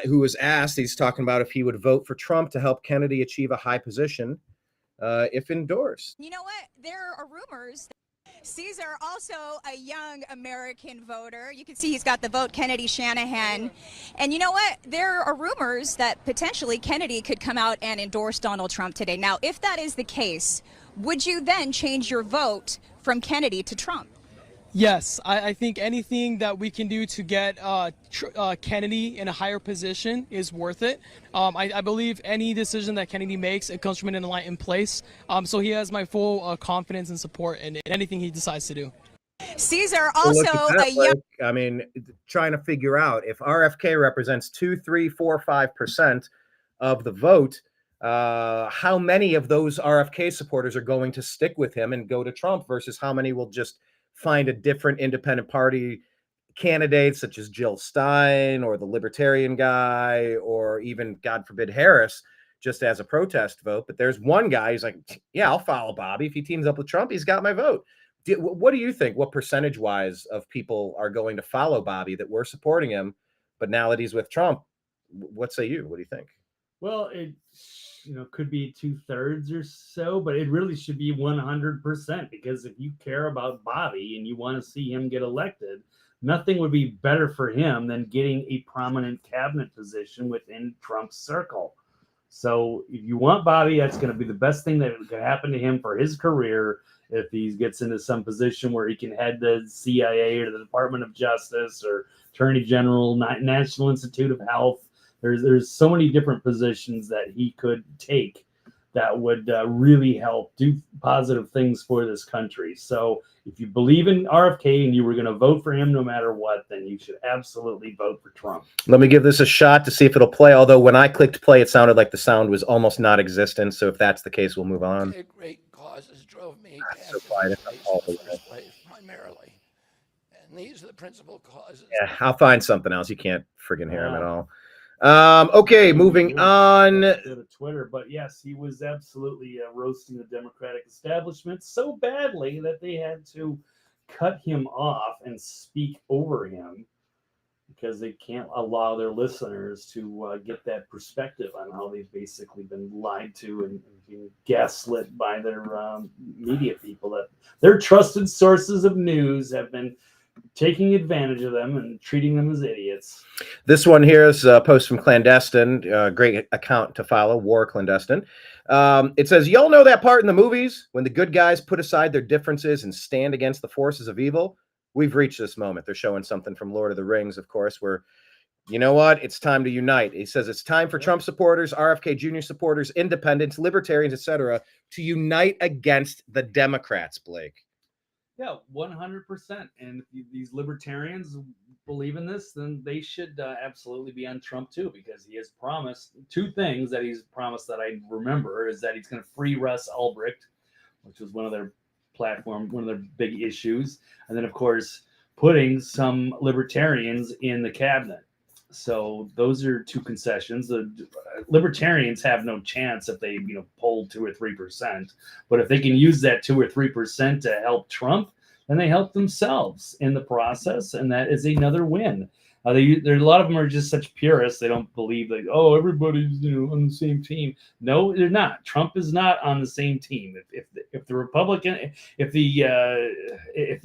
who was asked, he's talking about if he would vote for Trump to help Kennedy achieve a high position if endorsed. You know what? There are rumors. Caesar, also a young American voter. You can see he's got the Vote Kennedy Shanahan. And you know what? There are rumors that potentially Kennedy could come out and endorse Donald Trump today. Now, if that is the case, would you then change your vote from Kennedy to Trump? Yes, I think anything that we can do to get Kennedy in a higher position is worth it. I believe any decision that Kennedy makes, it comes from an enlightened place. So he has my full confidence and support in anything he decides to do. Caesar, also a young... I mean, trying to figure out if RFK represents 2, 3, 4, 5% of the vote, how many of those RFK supporters are going to stick with him and go to Trump versus how many will just find a different independent party candidate, such as Jill Stein or the Libertarian guy, or even, God forbid, Harris, just as a protest vote. But there's one guy who's like, yeah, I'll follow Bobby. If he teams up with Trump, he's got my vote. What do you think? What percentage-wise of people are going to follow Bobby that were supporting him, but now that he's with Trump, what say you? What do you think? Well, it could be 2/3 or so, but it really should be 100%, because if you care about Bobby and you want to see him get elected, nothing would be better for him than getting a prominent cabinet position within Trump's circle. So if you want Bobby, that's going to be the best thing that could happen to him for his career. If he gets into some position where he can head the CIA or the Department of Justice or Attorney General, National Institute of Health, there's so many different positions that he could take that would really help do positive things for this country. So if you believe in RFK and you were going to vote for him no matter what, then you should absolutely vote for Trump. Let me give this a shot to see if it'll play. Although when I clicked play, it sounded like the sound was almost non-existent. So if that's the case, we'll move on. Great causes drove me to So quiet in the first place, primarily. And these are the principal causes. Yeah, I'll find something else. You can't friggin' hear him at all. Okay, moving on. Go to Twitter, but yes, he was absolutely roasting the Democratic establishment so badly that they had to cut him off and speak over him because they can't allow their listeners to get that perspective on how they've basically been lied to and being gaslit by their media people. That their trusted sources of news have been taking advantage of them and treating them as idiots. This one here is a post from Clandestine, great account to follow, War Clandestine. It says, y'all know that part in the movies when the good guys put aside their differences and stand against the forces of evil? We've reached this moment. They're showing something from Lord of the Rings, of course, where, you know what? It's time to unite. He says it's time for Trump supporters, RFK Jr. supporters, independents, libertarians, etc., to unite against the Democrats, Blake. Yeah, 100%. And if these libertarians believe in this, then they should absolutely be on Trump too, because he has promised two things that he's promised that I remember is that he's going to free Russ Ulbricht, which was one of their big issues. And then, of course, putting some libertarians in the cabinet. So those are two concessions. The libertarians have no chance if they, poll 2 or 3%. But if they can use that 2 or 3% to help Trump, then they help themselves in the process, and that is another win. There a lot of them are just such purists; they don't believe like, oh, everybody's on the same team. No, they're not. Trump is not on the same team. If the Republican, if the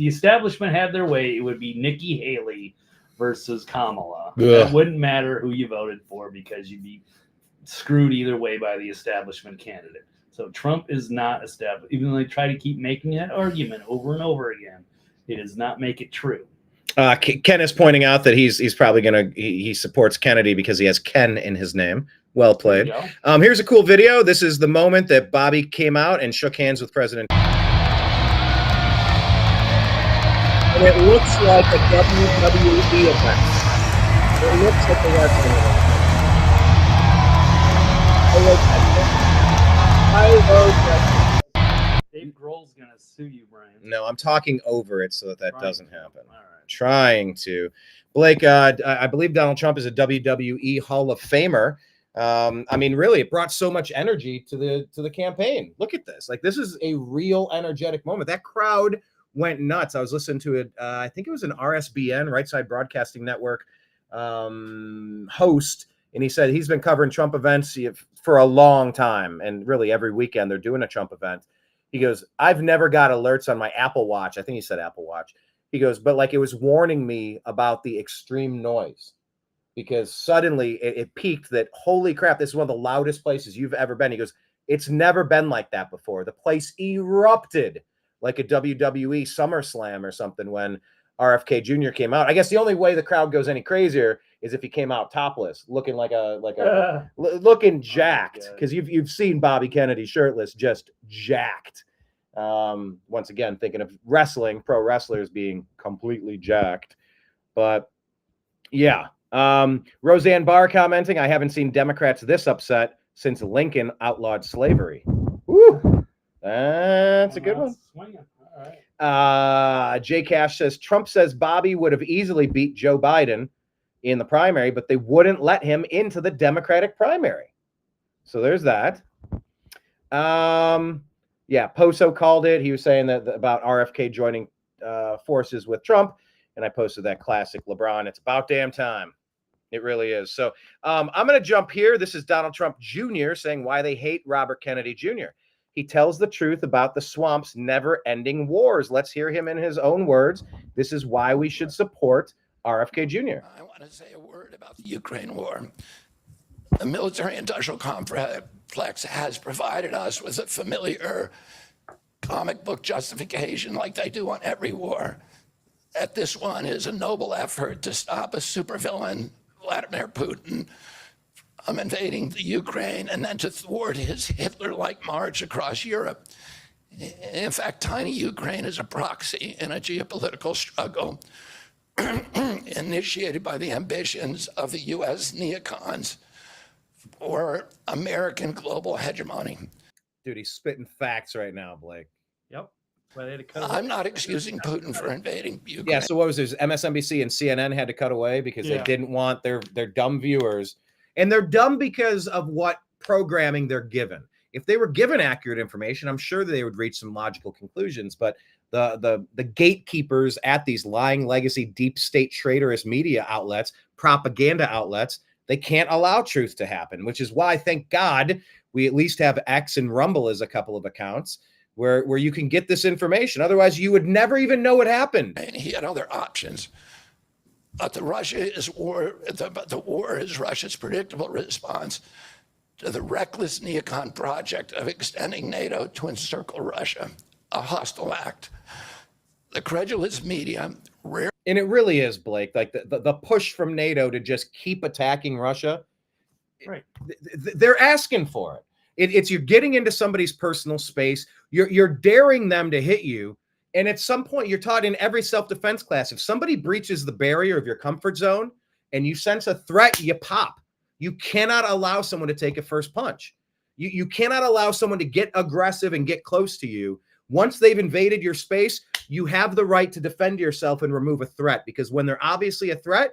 establishment had their way, it would be Nikki Haley versus Kamala. It wouldn't matter who you voted for because you'd be screwed either way by the establishment candidate. So Trump is not established. Even though they try to keep making that argument over and over again, it does not make it true. Ken is pointing out that he's probably he supports Kennedy because he has Ken in his name. Well played. Here's a cool video. This is the moment that Bobby came out and shook hands with President. And it looks like a WWE event. It looks like a wrestling event. Dave Grohl's gonna sue you, Brian. No, I'm talking over it so that doesn't happen. All right. Trying to. Blake, I believe Donald Trump is a WWE Hall of Famer. I mean, really, it brought so much energy to the campaign. Look at this. Like, this is a real energetic moment. That crowd went nuts. I was listening to it. I think it was an RSBN, Right Side Broadcasting Network host. And he said he's been covering Trump events for a long time. And really every weekend they're doing a Trump event. He goes, I've never got alerts on my Apple Watch. I think he said Apple Watch. He goes, but like it was warning me about the extreme noise because suddenly it peaked that, holy crap, this is one of the loudest places you've ever been. He goes, it's never been like that before. The place erupted like a WWE SummerSlam or something when RFK Jr. came out. I guess the only way the crowd goes any crazier is if he came out topless, looking looking jacked, because you've seen Bobby Kennedy shirtless, just jacked. Once again, thinking of wrestling, pro wrestlers being completely jacked. But yeah, Roseanne Barr commenting, I haven't seen Democrats this upset since Lincoln outlawed slavery. Woo, that's a good one. Swinging. All right. Jay Cash says Trump says Bobby would have easily beat Joe Biden in the primary, but they wouldn't let him into the Democratic primary. So there's that. Yeah, Poso called it. He was saying that about RFK joining forces with Trump, and I posted that classic LeBron. It's about damn time. It really is. So I'm going to jump here. This is Donald Trump Jr. saying why they hate Robert Kennedy Jr. He tells the truth about the swamp's never-ending wars. Let's hear him in his own words. This is why we should support RFK Jr. I want to say a word about the Ukraine war. The military-industrial complex has provided us with a familiar comic book justification like they do on every war. That this one is a noble effort to stop a supervillain, Vladimir Putin, invading the Ukraine and then to thwart his Hitler-like march across Europe. In fact, tiny Ukraine is a proxy in a geopolitical struggle initiated by the ambitions of the U.S. neocons for American global hegemony. Dude, he's spitting facts right now, Blake. Yep. Well, they had to cut I'm not accusing Putin for invading Ukraine. Yeah, so what was this? MSNBC and CNN had to cut away because they didn't want their dumb viewers. And they're dumb because of what programming they're given. If they were given accurate information, I'm sure they would reach some logical conclusions. But the gatekeepers at these lying legacy deep state traitorous media outlets, propaganda outlets, they can't allow truth to happen, which is why, thank God, we at least have X and Rumble as a couple of accounts where you can get this information. Otherwise, you would never even know what happened. And he had other options. But the war is Russia's predictable response to the reckless neocon project of extending NATO to encircle Russia, a hostile act. The credulous media rarely. And it really is, Blake, like the push from NATO to just keep attacking Russia. Right. They're asking for it. It's you're getting into somebody's personal space. You're daring them to hit you. And at some point, you're taught in every self-defense class, if somebody breaches the barrier of your comfort zone and you sense a threat, you pop. You cannot allow someone to take a first punch. You cannot allow someone to get aggressive and get close to you. Once they've invaded your space, you have the right to defend yourself and remove a threat, because when they're obviously a threat,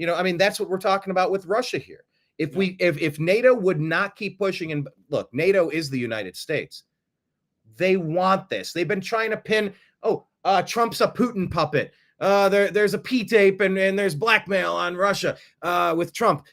I mean, that's what we're talking about with Russia here. If NATO would not keep pushing, and look, NATO is the United States. They want this. They've been trying to pin, Trump's a Putin puppet. There's a P-tape and there's blackmail on Russia with Trump.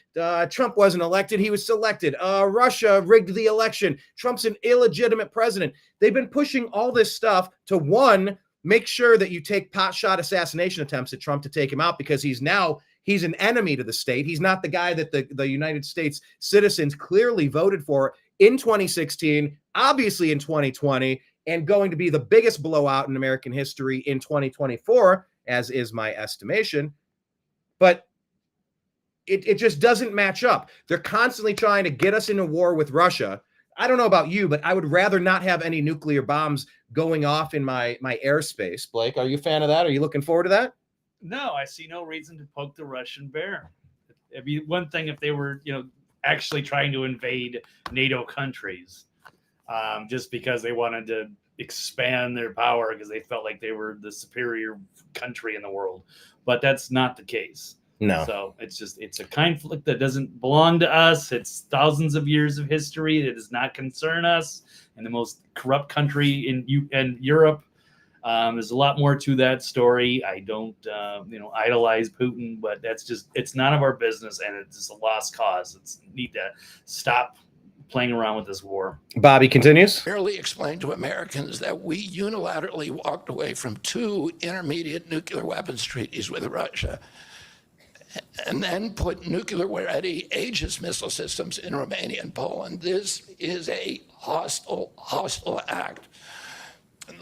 Trump wasn't elected. He was selected. Russia rigged the election. Trump's an illegitimate president. They've been pushing all this stuff to, one, make sure that you take potshot assassination attempts at Trump to take him out, because he's an enemy to the state. He's not the guy that the United States citizens clearly voted for in 2016, obviously in 2020, and going to be the biggest blowout in American history in 2024, as is my estimation. But it just doesn't match up. They're constantly trying to get us into war with Russia. I don't know about you, but I would rather not have any nuclear bombs going off in my airspace. Blake, are you a fan of that? Are you looking forward to that? No, I see no reason to poke the Russian bear. It'd be one thing if they were, actually trying to invade NATO countries, just because they wanted to expand their power because they felt like they were the superior country in the world. But that's not the case. No. So it's a conflict that doesn't belong to us. It's thousands of years of history that does not concern us. And the most corrupt country in Europe. There's a lot more to that story. I don't, idolize Putin, but it's none of our business, and it's just a lost cause. Need to stop playing around with this war. Bobby continues. Barely explained to Americans that we unilaterally walked away from 2 intermediate nuclear weapons treaties with Russia, and then put nuclear-ready Aegis missile systems in Romania and Poland. This is a hostile act. And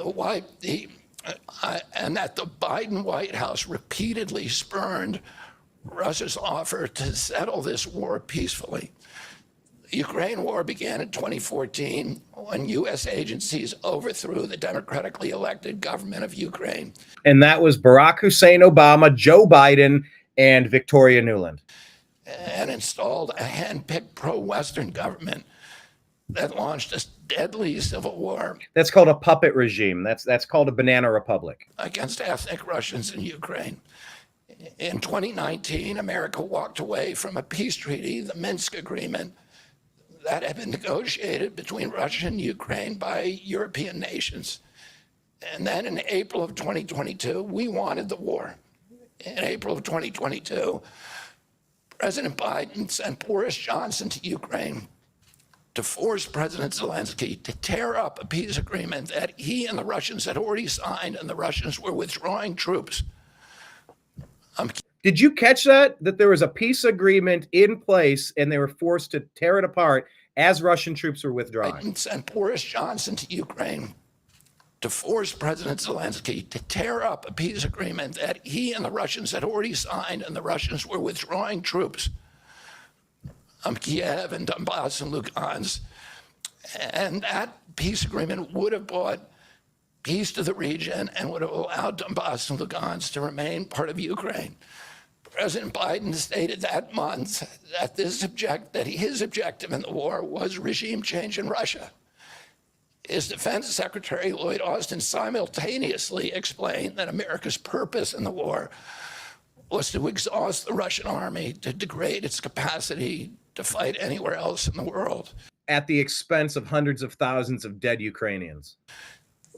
that the Biden White House repeatedly spurned Russia's offer to settle this war peacefully. The Ukraine war began in 2014 when U.S. agencies overthrew the democratically elected government of Ukraine. And that was Barack Hussein Obama, Joe Biden, and Victoria Nuland. And installed a hand-picked pro-Western government that launched a deadly civil war. That's called a puppet regime. That's called a banana republic. Against ethnic Russians in Ukraine. In 2019, America walked away from a peace treaty, the Minsk Agreement, that had been negotiated between Russia and Ukraine by European nations. And then in April of 2022, we wanted the war. In April of 2022, President Biden sent Boris Johnson to Ukraine to force President Zelensky to tear up a peace agreement that he and the Russians had already signed, and the Russians were withdrawing troops. Did you catch that? That there was a peace agreement in place and they were forced to tear it apart as Russian troops were withdrawing? Biden sent Boris Johnson to Ukraine to force President Zelensky to tear up a peace agreement that he and the Russians had already signed, and the Russians were withdrawing troops. Kiev and Donbass and Lugansk. And that peace agreement would have brought peace to the region and would have allowed Donbass and Lugansk to remain part of Ukraine. President Biden stated that month that his objective in the war was regime change in Russia. His Defense Secretary, Lloyd Austin, simultaneously explained that America's purpose in the war was to exhaust the Russian army, to degrade its capacity to fight anywhere else in the world. At the expense of hundreds of thousands of dead Ukrainians.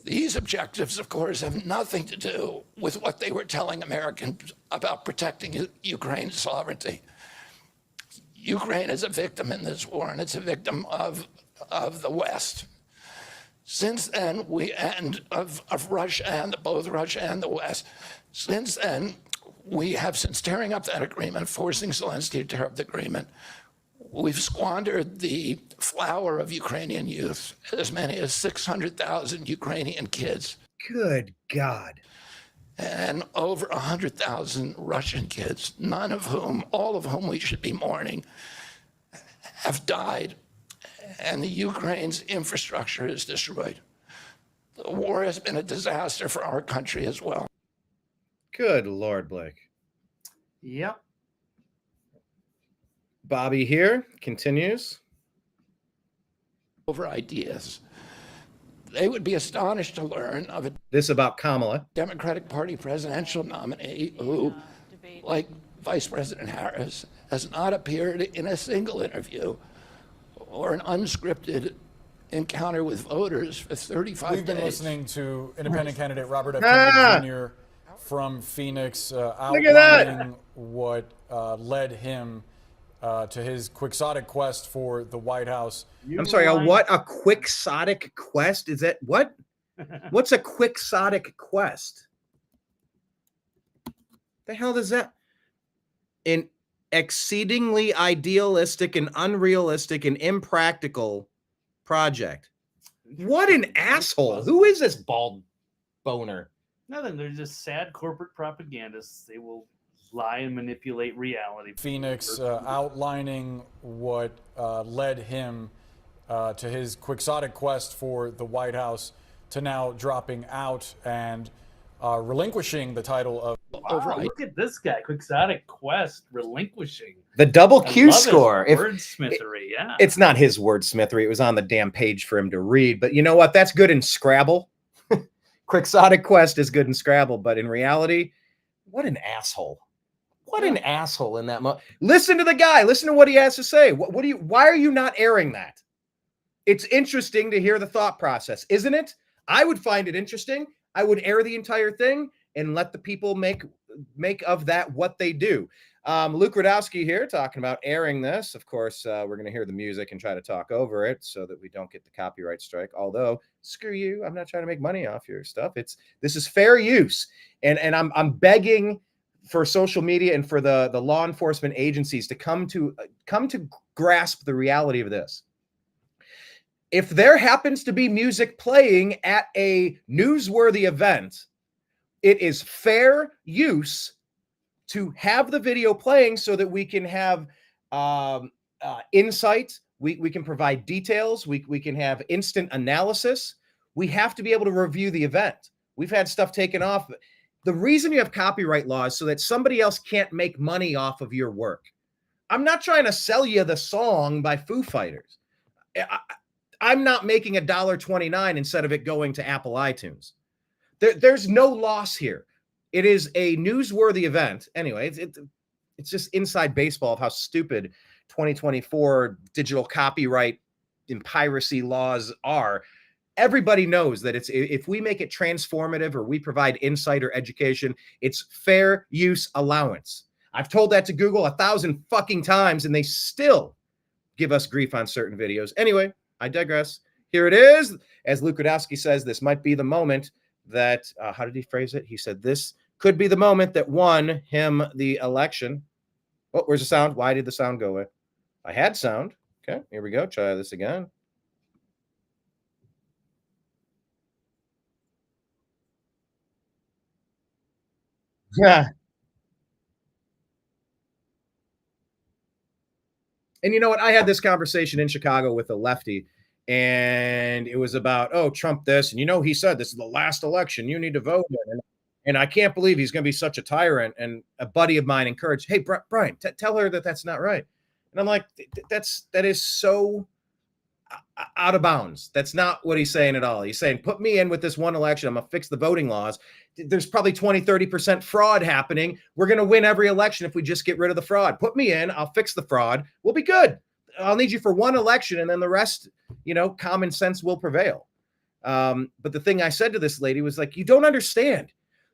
These objectives, of course, have nothing to do with what they were telling Americans about protecting Ukraine's sovereignty. Ukraine is a victim in this war, and it's a victim of the West. Since then, of Russia and both Russia and the West. Since then, we have, since tearing up that agreement, forcing Zelensky to tear up the agreement, we've squandered the flower of Ukrainian youth, as many as 600,000 Ukrainian kids. Good God. And over 100,000 Russian kids, all of whom we should be mourning, have died. And the Ukraine's infrastructure is destroyed. The war has been a disaster for our country as well. Good Lord, Blake. Yep. Bobby here continues. Over ideas. They would be astonished to learn of a This about Kamala. Democratic Party presidential nominee who, like Vice President Harris, has not appeared in a single interview or an unscripted encounter with voters for 35 days. We've been listening to independent candidate Robert F. Kennedy Jr. from Phoenix outlining what led him to his quixotic quest for the White House. I'm sorry, what? A quixotic quest? Is that what? What's a quixotic quest? The hell does that? An exceedingly idealistic and unrealistic and impractical project. What an asshole. Who is this bald boner? Nothing. They're just sad corporate propagandists. They will lie and manipulate reality. Phoenix outlining what led him to his quixotic quest for the White House to now dropping out and relinquishing the title of... Wow, look at this guy, quixotic quest, relinquishing. The double Q score. Wordsmithery, yeah. It's not his wordsmithery. It was on the damn page for him to read. But you know what? That's good in Scrabble. Quixotic quest is good in Scrabble. But in reality, what an asshole. What an asshole in that moment. Listen to the guy. Listen to what he has to say. Why are you not airing that? It's interesting to hear the thought process, isn't it? I would find it interesting. I would air the entire thing and let the people make of that what they do. Luke Radowski here talking about airing this. Of course, we're going to hear the music and try to talk over it so that we don't get the copyright strike. Although, screw you, I'm not trying to make money off your stuff. This is fair use, and I'm begging for social media and for the law enforcement agencies to come to grasp the reality of this. If there happens to be music playing at a newsworthy event, it is fair use to have the video playing so that we can have insight. We can provide details. We can have instant analysis. We have to be able to review the event. We've had stuff taken off. The reason you have copyright laws so that somebody else can't make money off of your work. I'm not trying to sell you the song by Foo Fighters. I'm not making $1.29 instead of it going to Apple iTunes. There's no loss here. It is a newsworthy event. Anyway, it's just inside baseball of how stupid 2024 digital copyright and piracy laws are. Everybody knows that if we make it transformative or we provide insight or education, it's fair use allowance. I've told that to Google 1,000 fucking times, and they still give us grief on certain videos. Anyway, I digress. Here it is. As Luke Radowski says, this might be the moment that, how did he phrase it? He said, this could be the moment that won him the election. Oh, where's the sound? Why did the sound go away? I had sound. Okay, here we go. Try this again. Yeah. And you know what? I had this conversation in Chicago with a lefty, and it was about, oh, Trump this. And, he said this is the last election. You need to vote in. And I can't believe he's going to be such a tyrant. And a buddy of mine encouraged, hey, Brian, tell her that that's not right. And I'm like, that is so out of bounds. That's not what he's saying at all. He's saying, put me in with this one election. I'm going to fix the voting laws. There's probably 20, 30% fraud happening. We're going to win every election if we just get rid of the fraud. Put me in. I'll fix the fraud. We'll be good. I'll need you for one election, and then the rest, common sense will prevail. But the thing I said to this lady was like, you don't understand.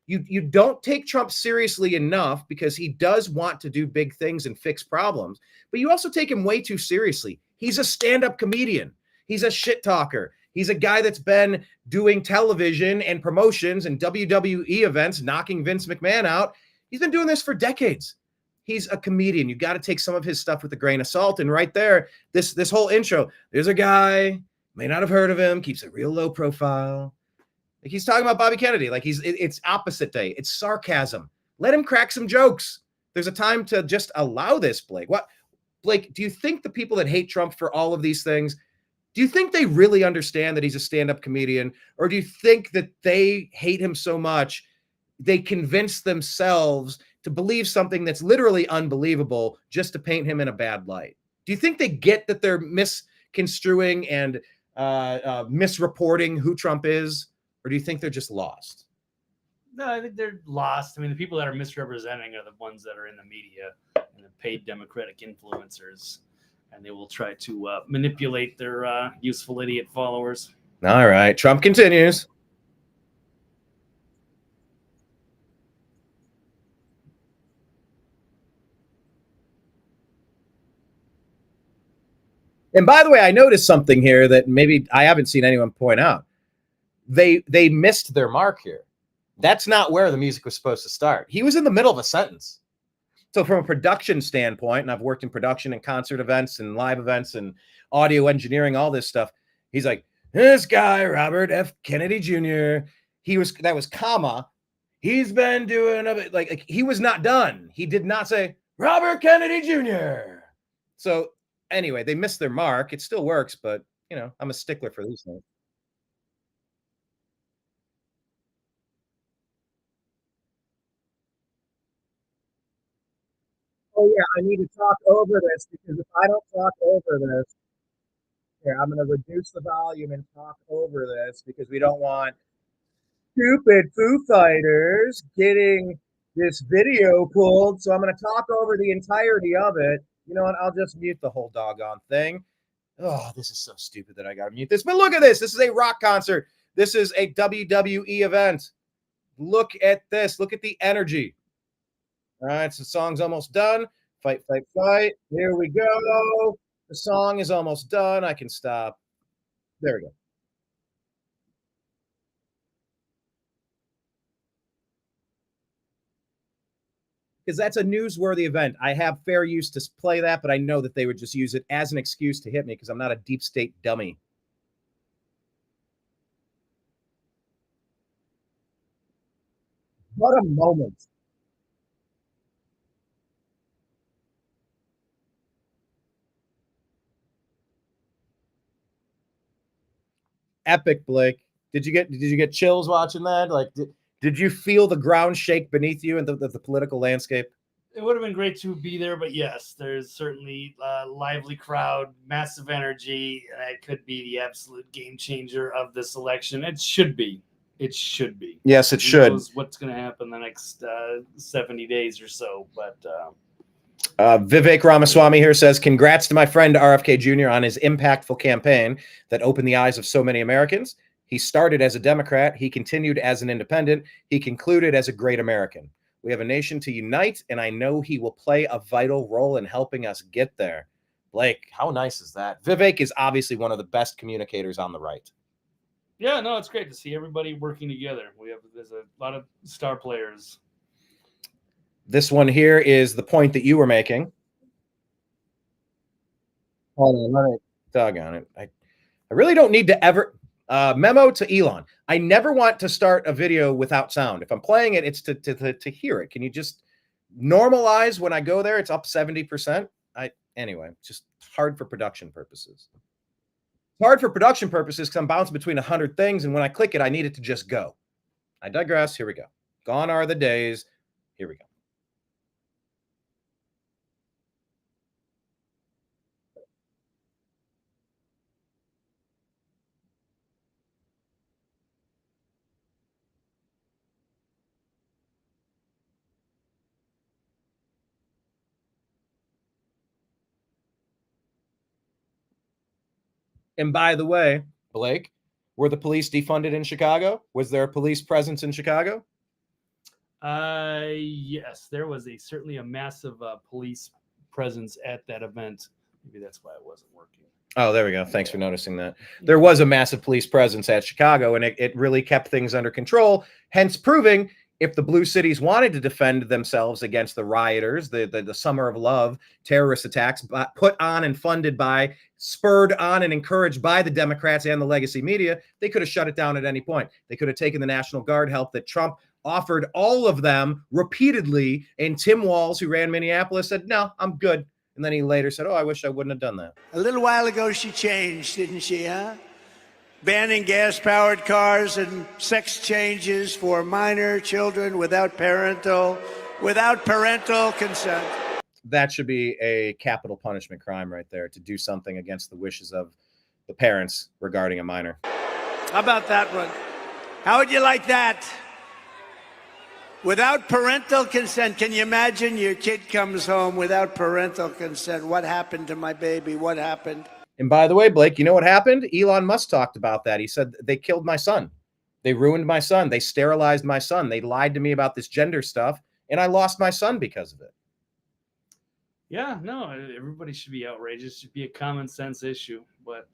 You don't take Trump seriously enough because he does want to do big things and fix problems, but you also take him way too seriously. He's a stand-up comedian. He's a shit talker. He's a guy that's been doing television and promotions and WWE events, knocking Vince McMahon out. He's been doing this for decades. He's a comedian. You got to take some of his stuff with a grain of salt. And right there, this whole intro, there's a guy, may not have heard of him, keeps a real low profile. Like he's talking about Bobby Kennedy. Like it's opposite day. It's sarcasm. Let him crack some jokes. There's a time to just allow this, Blake. Blake, do you think the people that hate Trump for all of these things, do you think they really understand that he's a stand-up comedian? Or do you think that they hate him so much, they convince themselves to believe something that's literally unbelievable just to paint him in a bad light? Do you think they get that they're misconstruing and misreporting who Trump is? Or do you think they're just lost? No, I think they're lost. I mean, the people that are misrepresenting are the ones that are in the media and the paid Democratic influencers, and they will try to manipulate their useful idiot followers. All right. Trump continues. And by the way, I noticed something here that maybe I haven't seen anyone point out. They missed their mark here. That's not where the music was supposed to start. He was in the middle of a sentence. So from a production standpoint, and I've worked in production and concert events and live events and audio engineering, all this stuff. He's like, this guy, Robert F. Kennedy Jr., that was comma. He's been doing like he was not done. He did not say Robert Kennedy Jr. So anyway, they missed their mark. It still works, but I'm a stickler for these things. Oh yeah, I need to talk over this because if I don't talk over this, here, I'm going to reduce the volume and talk over this because we don't want stupid Foo Fighters getting this video pulled. So I'm going to talk over the entirety of it. You know what? I'll just mute the whole doggone thing. Oh, this is so stupid that I got to mute this. But look at this. This is a rock concert. This is a WWE event. Look at this. Look at the energy. All right, so the song's almost done. Fight, fight, fight. Here we go. The song is almost done. I can stop. There we go. Because that's a newsworthy event. I have fair use to play that, but I know that they would just use it as an excuse to hit me because I'm not a deep state dummy. What a moment. Epic, Blake. Did you get chills watching that? Like, did you feel the ground shake beneath you and the political landscape? It would have been great to be there, but yes, there's certainly a lively crowd, massive energy. It could be the absolute game changer of this election. It should be. It should be. Yes, it should. Who knows what's going to happen the next 70 days or so, but Vivek Ramaswamy here says, congrats to my friend RFK Jr. on his impactful campaign that opened the eyes of so many Americans. He started as a Democrat. He continued as an independent. He concluded as a great American. We have a nation to unite, and I know he will play a vital role in helping us get there. Blake, how nice is that? Vivek is obviously one of the best communicators on the right. Yeah, no, it's great to see everybody working together. There's a lot of star players. This one here is the point that you were making. Hold on, let me doggone it. I really don't need to ever memo to Elon. I never want to start a video without sound. If I'm playing it, it's to hear it. Can you just normalize when I go there? It's up 70%. Anyway, just hard for production purposes. It's hard for production purposes because I'm bouncing between 100 things, and when I click it, I need it to just go. I digress. Here we go. Gone are the days. Here we go. And by the way, Blake, were the police defunded in Chicago? Was there a police presence in Chicago? Yes, there was certainly a massive police presence at that event. Maybe that's why it wasn't working. Oh, there we go. Thanks for noticing that. There was a massive police presence at Chicago, and it really kept things under control, hence proving if the blue cities wanted to defend themselves against the rioters, the Summer of Love terrorist attacks put on and funded by, spurred on and encouraged by the Democrats and the legacy media, they could have shut it down at any point. They could have taken the National Guard help that Trump offered all of them repeatedly, and Tim Walz, who ran Minneapolis, said, no, I'm good. And then he later said, oh, I wish I wouldn't have done that. A little while ago, she changed, didn't she, huh? Banning gas-powered cars and sex changes for minor children without parental consent. That should be a capital punishment crime right there, to do something against the wishes of the parents regarding a minor. How about that one? How would you like that? Without parental consent. Can you imagine your kid comes home without parental consent? What happened to my baby? What happened? And by the way, Blake, you know what happened? Elon Musk talked about that. He said they killed my son. They ruined my son. They sterilized my son. They lied to me about this gender stuff, and I lost my son because of it. Yeah, no, everybody should be outraged. It should be a common sense issue, but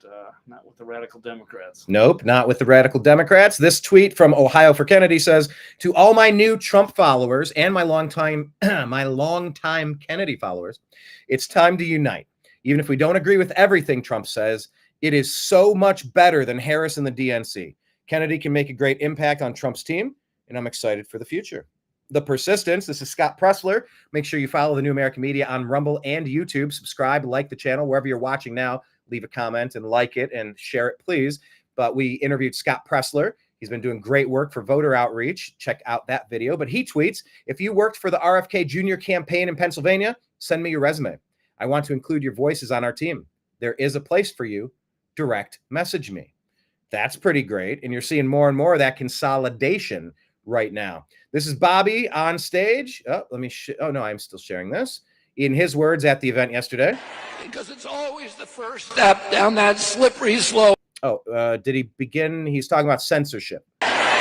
not with the radical Democrats. Nope, not with the radical Democrats. This tweet from Ohio for Kennedy says, to all my new Trump followers and my longtime Kennedy followers, it's time to unite. Even if we don't agree with everything Trump says, it is so much better than Harris and the DNC. Kennedy can make a great impact on Trump's team, and I'm excited for the future. The persistence. This is Scott Pressler. Make sure you follow the New American Media on Rumble and YouTube. Subscribe, like the channel, wherever you're watching now. Leave a comment and like it and share it, please. But we interviewed Scott Pressler. He's been doing great work for voter outreach. Check out that video. But he tweets, if you worked for the RFK Jr. campaign in Pennsylvania, send me your resume. I want to include your voices on our team. There is a place for you. Direct message me. That's pretty great. And you're seeing more and more of that consolidation right now. This is Bobby on stage. Oh, let me. Oh, no, I'm still sharing this. In his words at the event yesterday. Because it's always the first step down that slippery slope. Oh, did he begin? He's talking about censorship.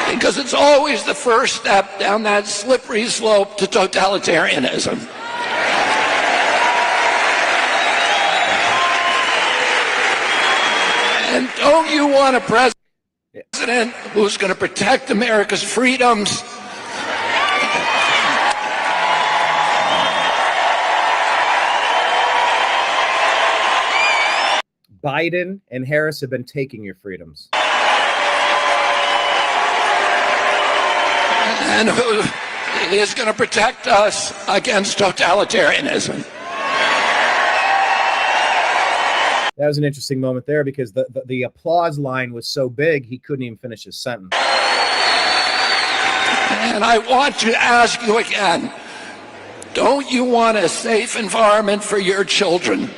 Because it's always the first step down that slippery slope to totalitarianism. And don't you want a president who's going to protect America's freedoms? Biden and Harris have been taking your freedoms. And who is going to protect us against totalitarianism? That was an interesting moment there because the applause line was so big he couldn't even finish his sentence. And I want to ask you again, don't you want a safe environment for your children?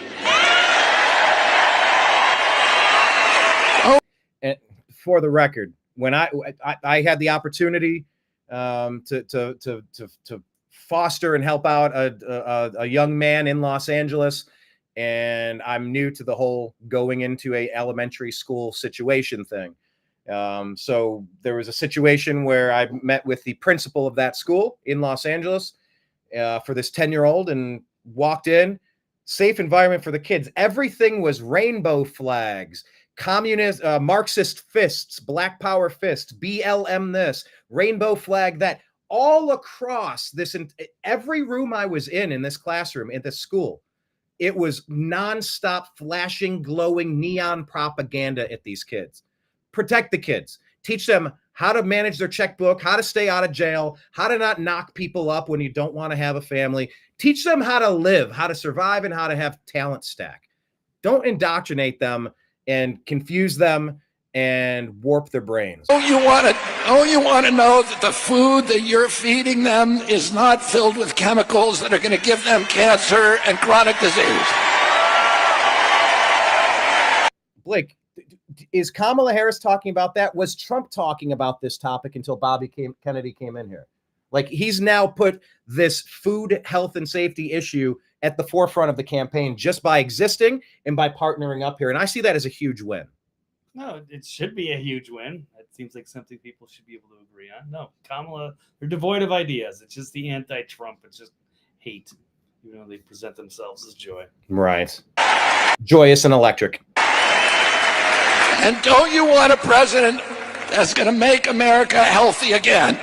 And for the record, when I had the opportunity to foster and help out a young man in Los Angeles, and I'm new to the whole going into a elementary school situation thing. So there was a situation where I met with the principal of that school in Los Angeles for this 10-year-old and walked in. Safe environment for the kids. Everything was rainbow flags, communist, Marxist fists, Black Power fists, BLM this, rainbow flag that, all across this. Every room I was in this classroom at this school, it was nonstop flashing, glowing neon propaganda at these kids. Protect the kids. Teach them how to manage their checkbook, how to stay out of jail, how to not knock people up when you don't want to have a family. Teach them how to live, how to survive, and how to have talent stack. Don't indoctrinate them and confuse them and warp their brains. Don't you want to know that the food that you're feeding them is not filled with chemicals that are going to give them cancer and chronic disease? Blake, is Kamala Harris talking about that? Was Trump talking about this topic until Kennedy came in here? Like, he's now put this food, health, and safety issue at the forefront of the campaign just by existing and by partnering up here. And I see that as a huge win. No, it should be a huge win. It seems like something people should be able to agree on. No, Kamala, they're devoid of ideas. It's just the anti-Trump. It's just hate. You know, they present themselves as joy. Right. Joyous and electric. And don't you want a president that's going to make America healthy again?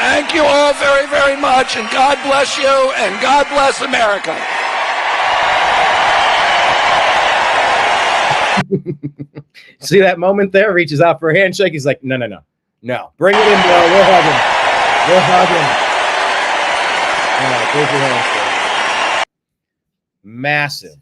Thank you all very, very much, and God bless you, and God bless America. See that moment there? Reaches out for a handshake. He's like, no. Bring it in, bro. We'll hug him. We'll hug him. All right, here's your hands, bro. Massive.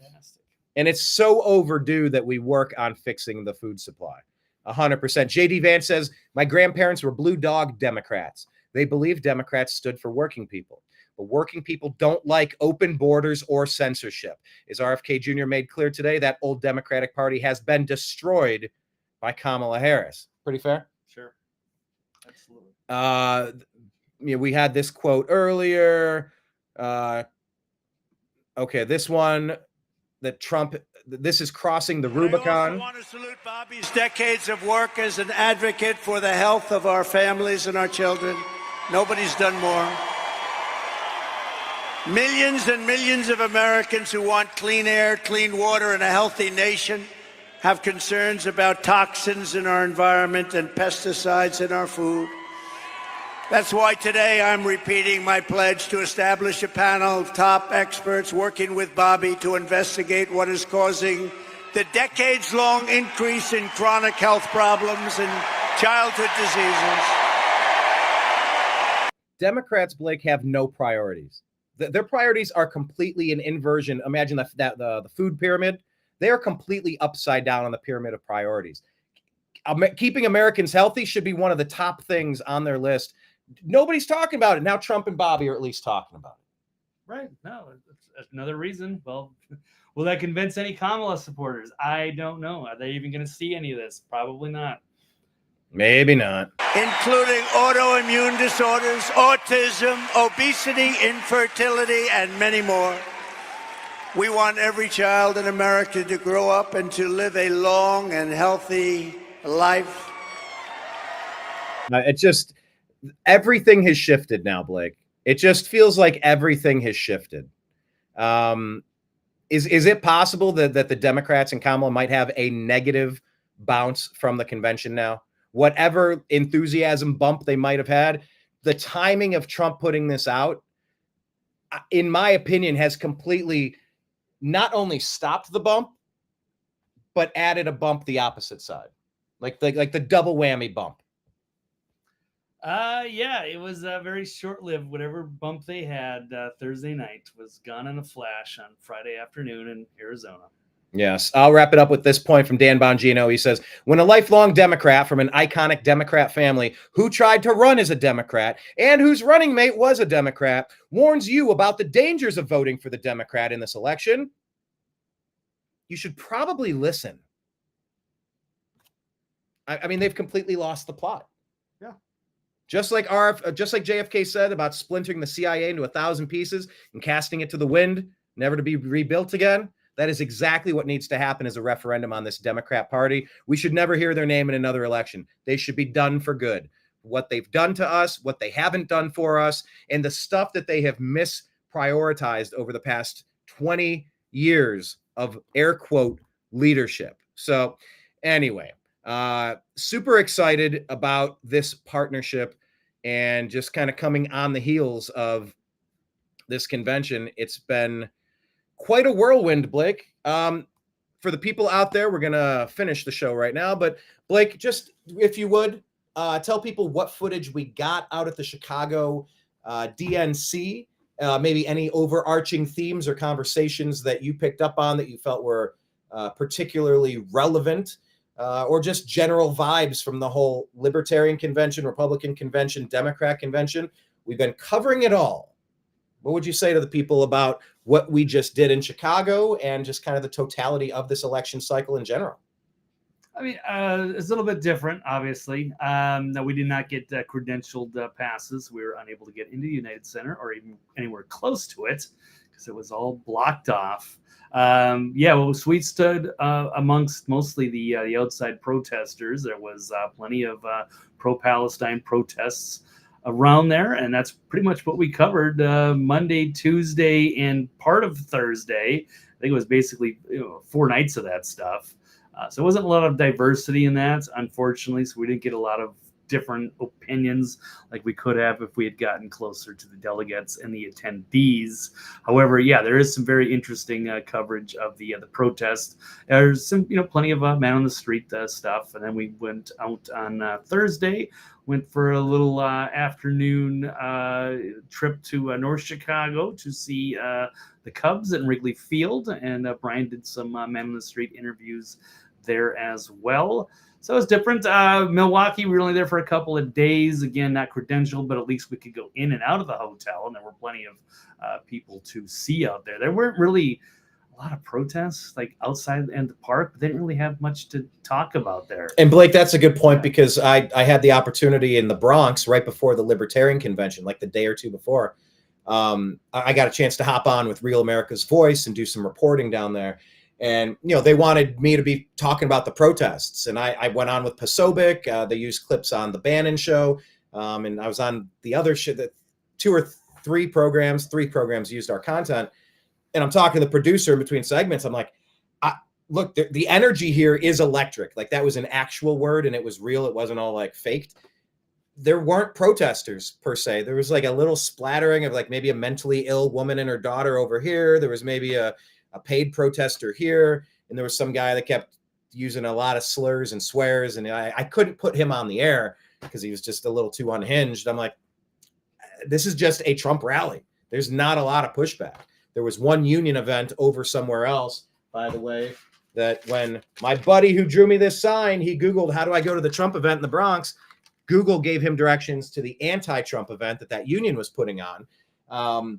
And it's so overdue that we work on fixing the food supply. 100%. JD Vance says, my grandparents were blue dog Democrats. They believed Democrats stood for working people. But working people don't like open borders or censorship. As RFK Jr. made clear today, that old Democratic Party has been destroyed by Kamala Harris. Pretty fair? Sure. Absolutely. We had this quote earlier. Okay, this one that Trump, this is crossing the Rubicon. I want to salute Bobby's decades of work as an advocate for the health of our families and our children. Nobody's done more. Millions and millions of Americans who want clean air, clean water, and a healthy nation have concerns about toxins in our environment and pesticides in our food. That's why today I'm repeating my pledge to establish a panel of top experts working with Bobby to investigate what is causing the decades-long increase in chronic health problems and childhood diseases. Democrats, Blake, have no priorities. Their priorities are completely an inversion. Imagine the food pyramid. They are completely upside down on the pyramid of priorities. Keeping Americans healthy should be one of the top things on their list. Nobody's talking about it. Now Trump and Bobby are at least talking about it. Right. No, that's another reason. Well, will that convince any Kamala supporters? I don't know. Are they even going to see any of this? Probably not. Maybe not. Including autoimmune disorders, autism, obesity, infertility, and many more. We want every child in America to grow up and to live a long and healthy life. Everything has shifted now, Blake. It just feels like everything has shifted. Is it possible that the Democrats and Kamala might have a negative bounce from the convention now? Whatever enthusiasm bump they might have had, the timing of Trump putting this out, in my opinion, has completely not only stopped the bump, but added a bump the opposite side, like the double whammy bump. Yeah, it was very short-lived. Whatever bump they had Thursday night was gone in a flash on Friday afternoon in Arizona. Yes, I'll wrap it up with this point from Dan Bongino. He says, when a lifelong Democrat from an iconic Democrat family who tried to run as a Democrat and whose running mate was a Democrat warns you about the dangers of voting for the Democrat in this election, you should probably listen. I mean, they've completely lost the plot. Yeah. Just like JFK said about splintering the CIA into 1,000 pieces and casting it to the wind, never to be rebuilt again. That is exactly what needs to happen as a referendum on this Democrat Party. We should never hear their name in another election. They should be done for good. What they've done to us, what they haven't done for us, and the stuff that they have misprioritized over the past 20 years of air quote leadership. So anyway, super excited about this partnership and just kind of coming on the heels of this convention. It's been quite a whirlwind, Blake. for the people out there, we're going to finish the show right now. But Blake, just if you would tell people what footage we got out at the Chicago DNC, maybe any overarching themes or conversations that you picked up on that you felt were particularly relevant, or just general vibes from the whole Libertarian Convention, Republican Convention, Democrat Convention. We've been covering it all. What would you say to the people about what we just did in Chicago and just kind of the totality of this election cycle in general? I mean, it's a little bit different, obviously. No, we did not get credentialed passes. We were unable to get into the United Center or even anywhere close to it because it was all blocked off. Well, we stood amongst mostly the outside protesters. There was plenty of pro-Palestine protests around there, and that's pretty much what we covered Monday, Tuesday, and part of Thursday. I think it was basically 4 nights of that stuff. So it wasn't a lot of diversity in that, unfortunately. So we didn't get a lot of different opinions like we could have if we had gotten closer to the delegates and the attendees. However, there is some very interesting coverage of the protest. There's some, plenty of man on the street stuff. And then we went out on Thursday, went for a little afternoon trip to North Chicago to see the Cubs at Wrigley Field. And Brian did some man on the street interviews there as well. So it was different. Milwaukee, we were only there for a couple of days. Again, not credentialed, but at least we could go in and out of the hotel, and there were plenty of people to see out there. There weren't really a lot of protests like outside in the park, but they didn't really have much to talk about there. And Blake, that's a good point, because I had the opportunity in the Bronx right before the Libertarian Convention, like the day or two before. I got a chance to hop on with Real America's Voice and do some reporting down there. And, they wanted me to be talking about the protests. And I went on with Posobiec. They used clips on the Bannon show. And I was on the other show, that 2 or 3 programs used our content. And I'm talking to the producer in between segments. I'm like, look, the energy here is electric. Like, that was an actual word and it was real. It wasn't all like faked. There weren't protesters per se. There was like a little splattering of like maybe a mentally ill woman and her daughter over here. There was maybe a paid protester here, and there was some guy that kept using a lot of slurs and swears, and I couldn't put him on the air because he was just a little too unhinged. I'm like, this is just a Trump rally. There's not a lot of pushback. There was one union event over somewhere else, by the way, that when my buddy who drew me this sign, he Googled, how do I go to the Trump event in the Bronx? Google gave him directions to the anti-Trump event that union was putting on.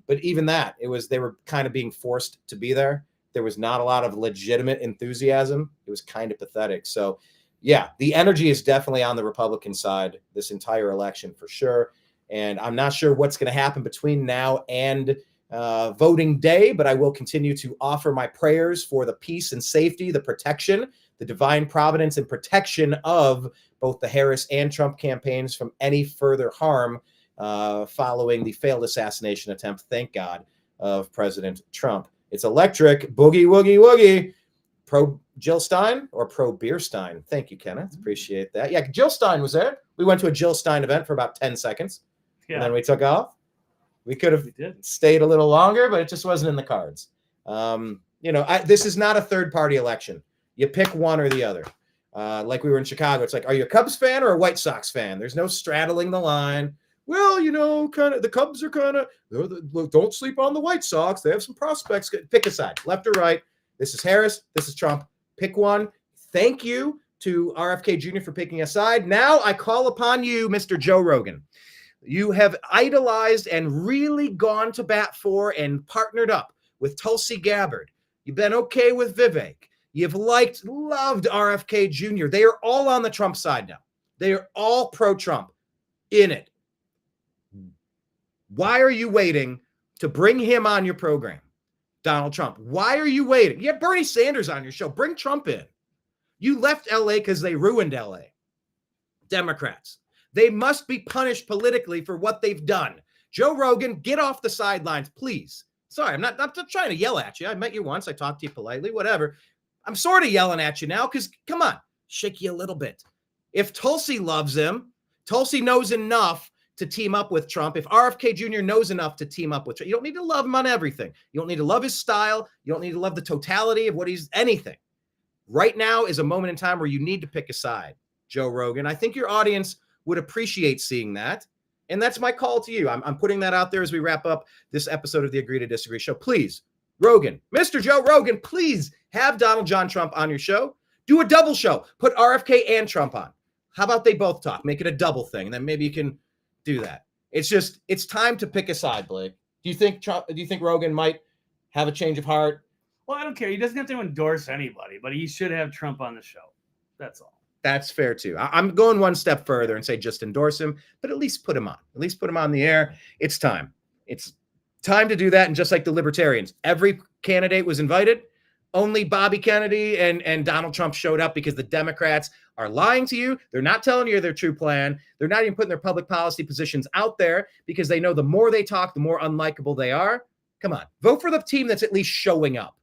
But even that, they were kind of being forced to be there. There was not a lot of legitimate enthusiasm. It was kind of pathetic. So the energy is definitely on the Republican side this entire election for sure. And I'm not sure what's going to happen between now and voting day, but I will continue to offer my prayers for the peace and safety, the protection, the divine providence and protection of both the Harris and Trump campaigns from any further harm following the failed assassination attempt, thank God, of President Trump. It's electric. Boogie, woogie, woogie. Pro Jill Stein or pro Beer Stein? Thank you, Kenneth. Appreciate that. Yeah, Jill Stein was there. We went to a Jill Stein event for about 10 seconds. And then we took off. We could have stayed a little longer, but it just wasn't in the cards. This is not a third-party election. You pick one or the other. Like we were in Chicago. It's like, are you a Cubs fan or a White Sox fan? There's no straddling the line. Well, kind of the Cubs are kind of, don't sleep on the White Sox. They have some prospects. Pick a side, left or right. This is Harris. This is Trump. Pick one. Thank you to RFK Jr. for picking a side. Now I call upon you, Mr. Joe Rogan. You have idolized and really gone to bat for and partnered up with Tulsi Gabbard. You've been okay with Vivek. You've loved RFK Jr. They are all on the Trump side now. They are all pro-Trump in it. Why are you waiting to bring him on your program, Donald Trump? Why are you waiting? You have Bernie Sanders on your show. Bring Trump in. You left LA because they ruined LA. Democrats. They must be punished politically for what they've done. Joe Rogan, get off the sidelines, please. Sorry, I'm not trying to yell at you. I met you once. I talked to you politely, whatever. I'm sort of yelling at you now because, come on, shake you a little bit. If Tulsi loves him, Tulsi knows enough to team up with Trump. If RFK Jr. knows enough to team up with Trump, you don't need to love him on everything. You don't need to love his style. You don't need to love the totality of what he's anything. Right now is a moment in time where you need to pick a side, Joe Rogan. I think your audience would appreciate seeing that. And that's my call to you. I'm putting that out there as we wrap up this episode of the Agree to Disagree show. Please, Rogan, Mr. Joe Rogan, please have Donald John Trump on your show. Do a double show. Put RFK and Trump on. How about they both talk? Make it a double thing. And then maybe you can do that. It's time to pick a side, Blake. Do you think Rogan might have a change of heart? Well, I don't care. He doesn't have to endorse anybody, but he should have Trump on the show. That's all. That's fair too. I'm going one step further and say just endorse him, but at least put him on. At least put him on the air. It's time. It's time to do that. And just like the Libertarians, every candidate was invited. Only Bobby Kennedy and Donald Trump showed up because the Democrats are lying to you. They're not telling you their true plan. They're not even putting their public policy positions out there because they know the more they talk, the more unlikable they are. Come on, vote for the team that's at least showing up,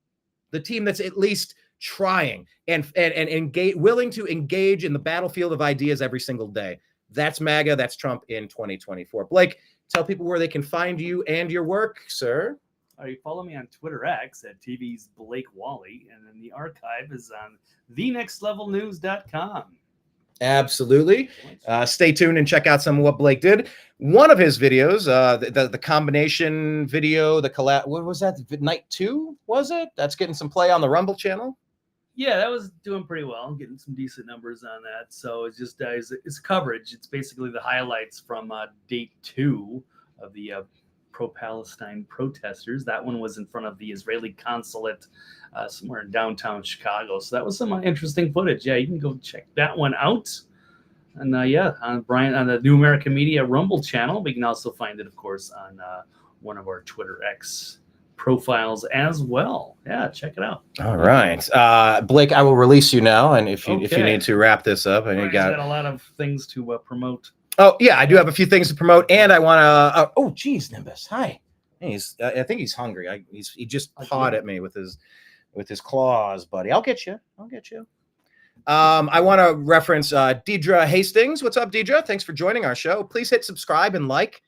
the team that's at least trying and engage, willing to engage in the battlefield of ideas every single day. That's MAGA. That's Trump in 2024. Blake, tell people where they can find you and your work, sir. You follow me on Twitter X at TV's Blake Walley, and then the archive is on thenextlevelnews.com. Absolutely. Stay tuned and check out some of what Blake did. One of his videos, the combination video, the collab, what was that? Night 2, was it? That's getting some play on the Rumble channel. Yeah, that was doing pretty well, getting some decent numbers on that. So it's just it's coverage. It's basically the highlights from day 2 of the pro-Palestine protesters. That one was in front of the Israeli consulate somewhere in downtown Chicago. So that was some interesting footage. Yeah, you can go check that one out. And on the New American Media Rumble channel. We can also find it, of course, on one of our Twitter X profiles as well. Yeah, check it out. All right, Blake, I will release you now, and if you need to wrap this up, and you got a lot of things to promote. Oh yeah, I do have a few things to promote, and I want to. Oh geez, Nimbus, hi. I think he's hungry. He just pawed at me with his claws, buddy. I'll get you. I want to reference Deidre Hastings. What's up, Deidre? Thanks for joining our show. Please hit subscribe and like.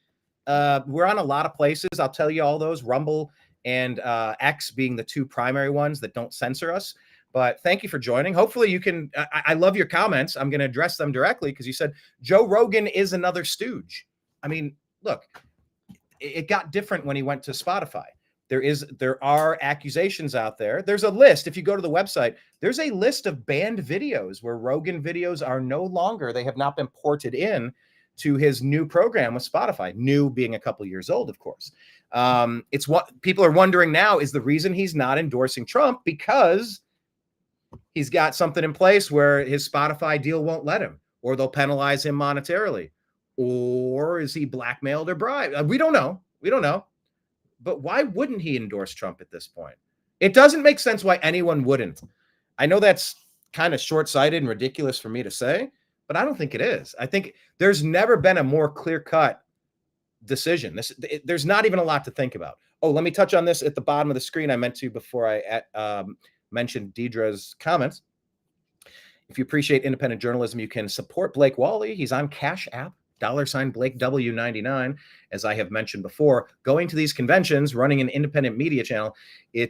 We're on a lot of places. I'll tell you all those. Rumble and X being the 2 primary ones that don't censor us. But thank you for joining. Hopefully you can. I love your comments. I'm going to address them directly because you said Joe Rogan is another stooge. I mean, look, it got different when he went to Spotify. There are accusations out there. There's a list. If you go to the website, there's a list of banned videos where Rogan videos are no longer. They have not been ported in to his new program with Spotify. New being a couple years old, of course. It's what people are wondering now is the reason he's not endorsing Trump because he's got something in place where his Spotify deal won't let him, or they'll penalize him monetarily, or is he blackmailed or bribed? We don't know. But why wouldn't he endorse Trump at this point? It doesn't make sense why anyone wouldn't. I know that's kind of short-sighted and ridiculous for me to say, but I don't think it is. I think there's never been a more clear-cut decision. There's not even a lot to think about. Oh, let me touch on this at the bottom of the screen. I meant to before I mentioned Deidre's comments. If you appreciate independent journalism, you can support Blake Walley. He's on Cash App, $Blake W99. As I have mentioned before, going to these conventions, running an independent media channel, you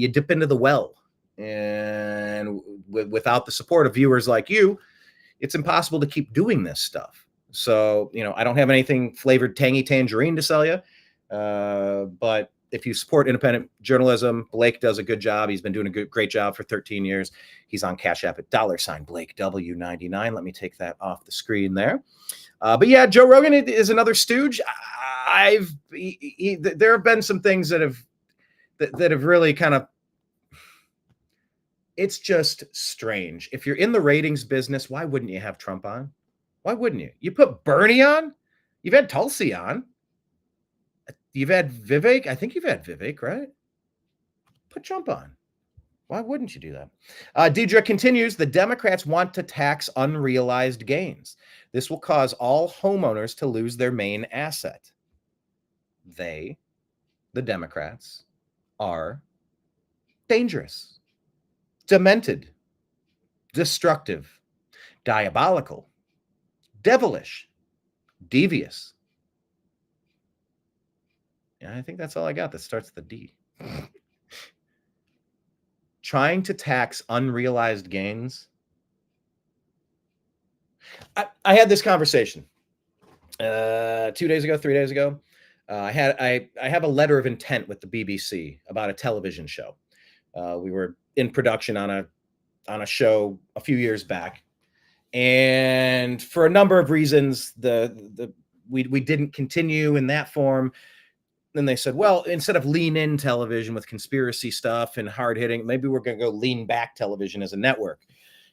dip into the well. And without the support of viewers like you, it's impossible to keep doing this stuff. So, I don't have anything flavored tangy tangerine to sell you. But if you support independent journalism, Blake does a good job. He's been doing a great job for 13 years. He's on Cash App at $Blake W99. Let me take that off the screen there. But yeah, Joe Rogan is another stooge. There have been some things that have really kind of. It's just strange. If you're in the ratings business, why wouldn't you have Trump on? Why wouldn't you? You put Bernie on. You've had Tulsi on. You've had Vivek. I think you've had Vivek, right? Put Trump on. Why wouldn't you do that? Deidre continues, the Democrats want to tax unrealized gains. This will cause all homeowners to lose their main asset. They, the Democrats, are dangerous, demented, destructive, diabolical, devilish, devious. Yeah, I think that's all I got that starts with a D. trying to tax unrealized gains. I had this conversation 2 days ago, 3 days ago. I have a letter of intent with the BBC about a television show. We were in production on a show a few years back, and for a number of reasons, we didn't continue in that form. Then they said, well, instead of lean in television with conspiracy stuff and hard hitting, maybe we're going to go lean back television as a network,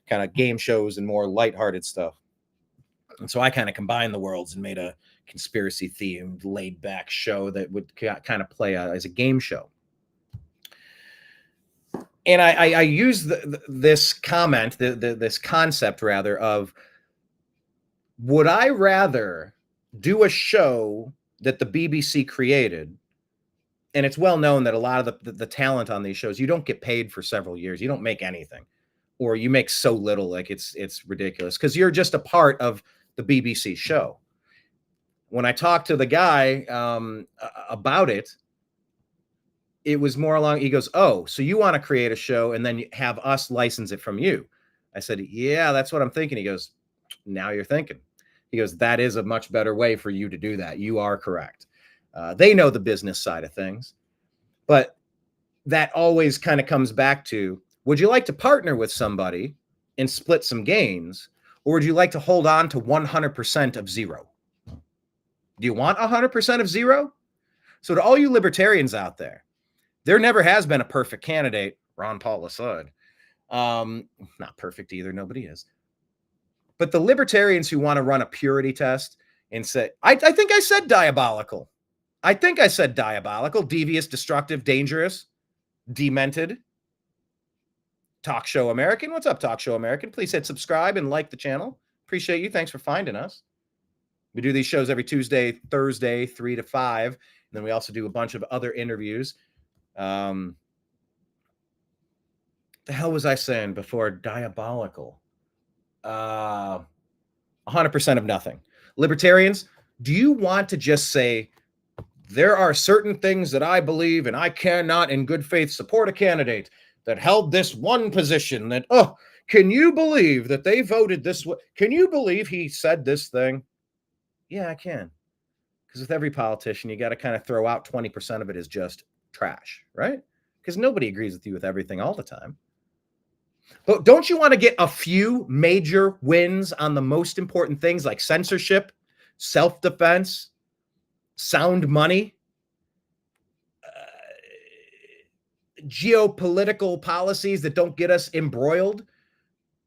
kind of game shows and more lighthearted stuff. And so I kind of combined the worlds and made a conspiracy themed laid back show that would kind of play as a game show. And I use this comment, this concept rather, of would I rather do a show that the BBC created, and it's well known that a lot of the talent on these shows, you don't get paid for several years. You don't make anything, or you make so little, like it's ridiculous, because you're just a part of the BBC show. When I talked to the guy about it, it was more along, he goes, oh, so you want to create a show and then have us license it from you? I said, yeah, that's what I'm thinking. He goes, now you're thinking. He goes, that is a much better way for you to do that. You are correct. They know the business side of things, but that always kind of comes back to, would you like to partner with somebody and split some gains, or would you like to hold on to 100% of zero? Do you want 100% of zero? So to all you libertarians out there, there never has been a perfect candidate, Ron Paul aside. Not perfect either. Nobody is. But the libertarians who want to run a purity test and say, I think I said diabolical. I think I said diabolical, devious, destructive, dangerous, demented. Talk Show American. What's up, Talk Show American? Please hit subscribe and like the channel. Appreciate you. Thanks for finding us. We do these shows every Tuesday, Thursday, 3 to 5. And then we also do a bunch of other interviews. The hell was I saying before diabolical? 100% of nothing. Libertarians, do you want to just say, there are certain things that I believe and I cannot in good faith support a candidate that held this one position that, oh, can you believe that they voted this way? Can you believe he said this thing? Yeah, I can. Because with every politician, you got to kind of throw out 20% of it as just trash, right? Because nobody agrees with you with everything all the time. But don't you want to get a few major wins on the most important things like censorship, self-defense, sound money, geopolitical policies that don't get us embroiled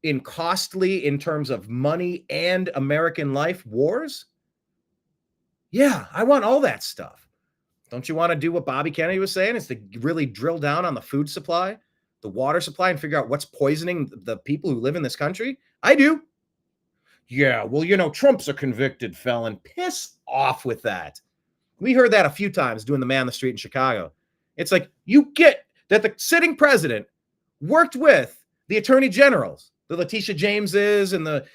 in costly, in terms of money and American life, wars? Yeah, I want all that stuff. Don't you want to do what Bobby Kennedy was saying? Is to really drill down on the food supply, the water supply, and figure out what's poisoning the people who live in this country? I do. Yeah, well, you know, Trump's a convicted felon. Piss off with that. We heard that a few times doing the man on the street in Chicago. It's like, you get that the sitting president worked with the attorney generals, the Letitia Jameses and the,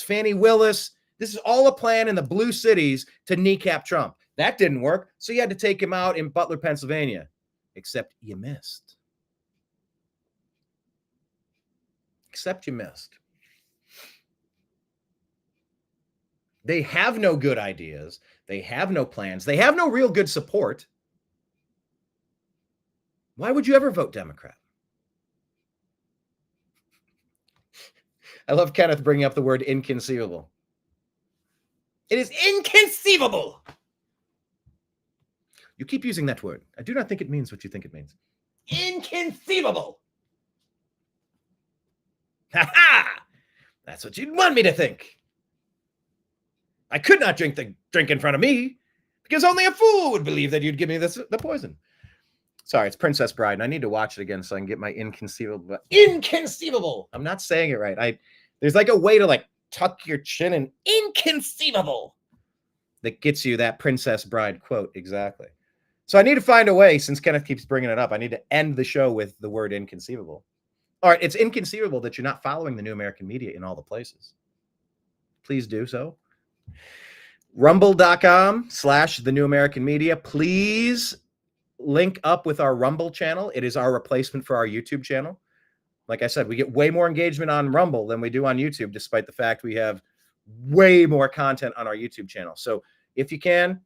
Fannie Willis. This is all a plan in the blue cities to kneecap Trump. That didn't work, so you had to take him out in Butler, Pennsylvania. Except you missed. Except you missed. They have no good ideas. They have no plans. They have no real good support. Why would you ever vote Democrat? I love Kenneth bringing up the word inconceivable. It is inconceivable. You keep using that word. I do not think it means what you think it means. Inconceivable. Ha ha! That's what you'd want me to think. I could not drink the drink in front of me because only a fool would believe that you'd give me the poison. Sorry, it's Princess Bride, and I need to watch it again so I can get my inconceivable. Inconceivable. I'm not saying it right. There's like a way to like tuck your chin and inconceivable that gets you that Princess Bride quote exactly. So I need to find a way, since Kenneth keeps bringing it up, I need to end the show with the word inconceivable. All right, it's inconceivable that you're not following the New American Media in all the places. Please do so. Rumble.com/the New American Media. Please link up with our Rumble channel. It is our replacement for our YouTube channel. Like I said, we get way more engagement on Rumble than we do on YouTube, despite the fact we have way more content on our YouTube channel. So if you can,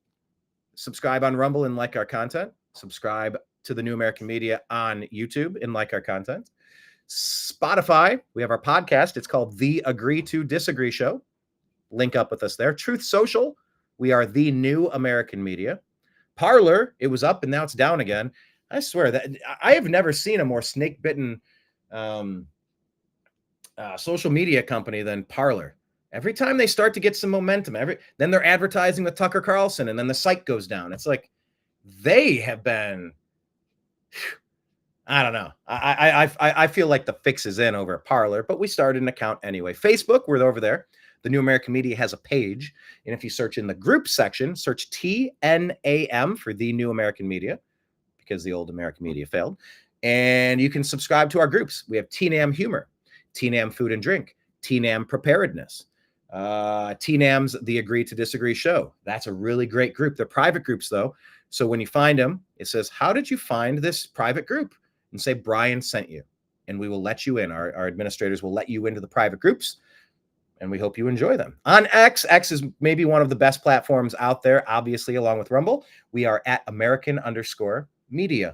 subscribe on Rumble and like our content. Subscribe to the New American Media on YouTube and like our content. Spotify, we have our podcast. It's called The Agree to Disagree Show. Link up with us there. Truth Social, we are The New American Media. Parler, it was up and now it's down again. I swear that I have never seen a more snake-bitten social media company than Parler. Every time they start to get some momentum, then they're advertising with Tucker Carlson, and then the site goes down. It's like they have been. I don't know. I feel like the fix is in over at Parler, but we started an account anyway. Facebook, we're over there. The New American Media has a page, and if you search in the group section, search TNAM for The New American Media, because the old American Media failed, and you can subscribe to our groups. We have TNAM Humor, TNAM Food and Drink, TNAM Preparedness, TNAM's The Agree to Disagree Show. That's a really great group. They're private groups, though. So when you find them, it says, how did you find this private group? And say, Brian sent you. And we will let you in. Our administrators will let you into the private groups. And we hope you enjoy them. On X is maybe one of the best platforms out there, obviously, along with Rumble. We are at American_media_. We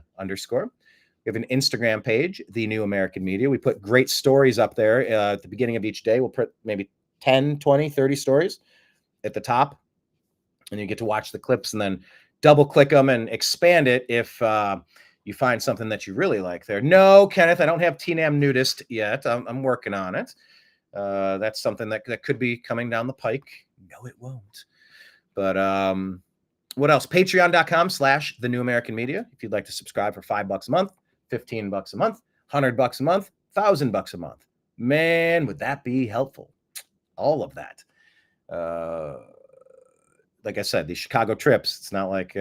have an Instagram page, The New American Media. We put great stories up there at the beginning of each day. We'll put maybe 10, 20, 30 stories at the top. And you get to watch the clips and then double click them and expand it if you find something that you really like there. No, Kenneth, I don't have TNAM Nudist yet. I'm working on it. That's something that could be coming down the pike. No, it won't. But what else? Patreon.com/The New American Media. If you'd like to subscribe for $5 a month, $15 a month, $100 a month, $1,000 a month. Man, would that be helpful? All of that. Like I said, these Chicago trips, it's not like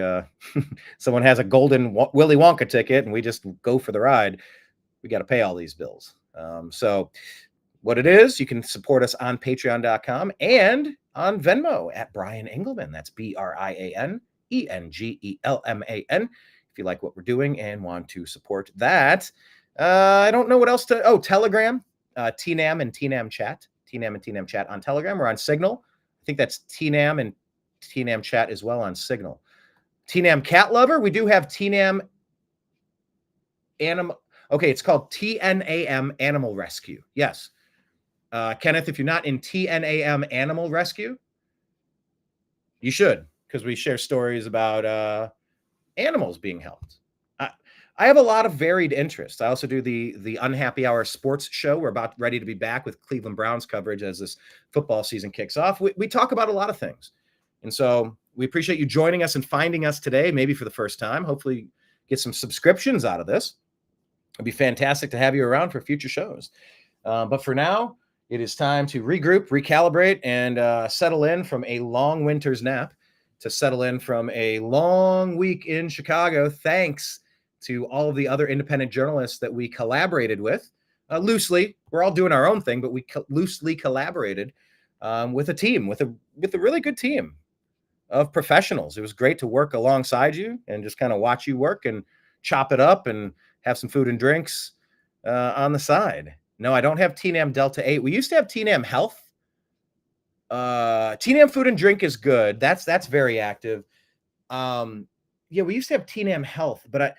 someone has a golden Willy Wonka ticket and we just go for the ride. We got to pay all these bills. So what it is, you can support us on patreon.com and on Venmo at Brian Engelman. That's BrianEngelman. If you like what we're doing and want to support that. I don't know what else to. Oh, Telegram, TNAM and TNAM Chat. TNAM and TNAM Chat on Telegram. We're on Signal. I think that's TNAM and TNAM Chat as well on Signal. TNAM Cat Lover. We do have TNAM Animal. Okay, it's called TNAM Animal Rescue. Yes. Kenneth, if you're not in TNAM Animal Rescue, you should, because we share stories about animals being helped. I have a lot of varied interests. I also do the Unhappy Hour sports show. We're about ready to be back with Cleveland Browns coverage as this football season kicks off. We talk about a lot of things. And so we appreciate you joining us and finding us today, maybe for the first time. Hopefully get some subscriptions out of this. It'd be fantastic to have you around for future shows. But for now, it is time to regroup, recalibrate, and settle in from a long winter's nap to settle in from a long week in Chicago. Thanks to all of the other independent journalists that we collaborated with loosely. We're all doing our own thing, but we loosely collaborated with a team, with a really good team of professionals. It was great to work alongside you and just kind of watch you work and chop it up and have some food and drinks on the side. No, I don't have TNAM Delta 8. We used to have TNAM Health. TNAM Food and Drink is good. That's very active. Yeah, we used to have TNAM Health, but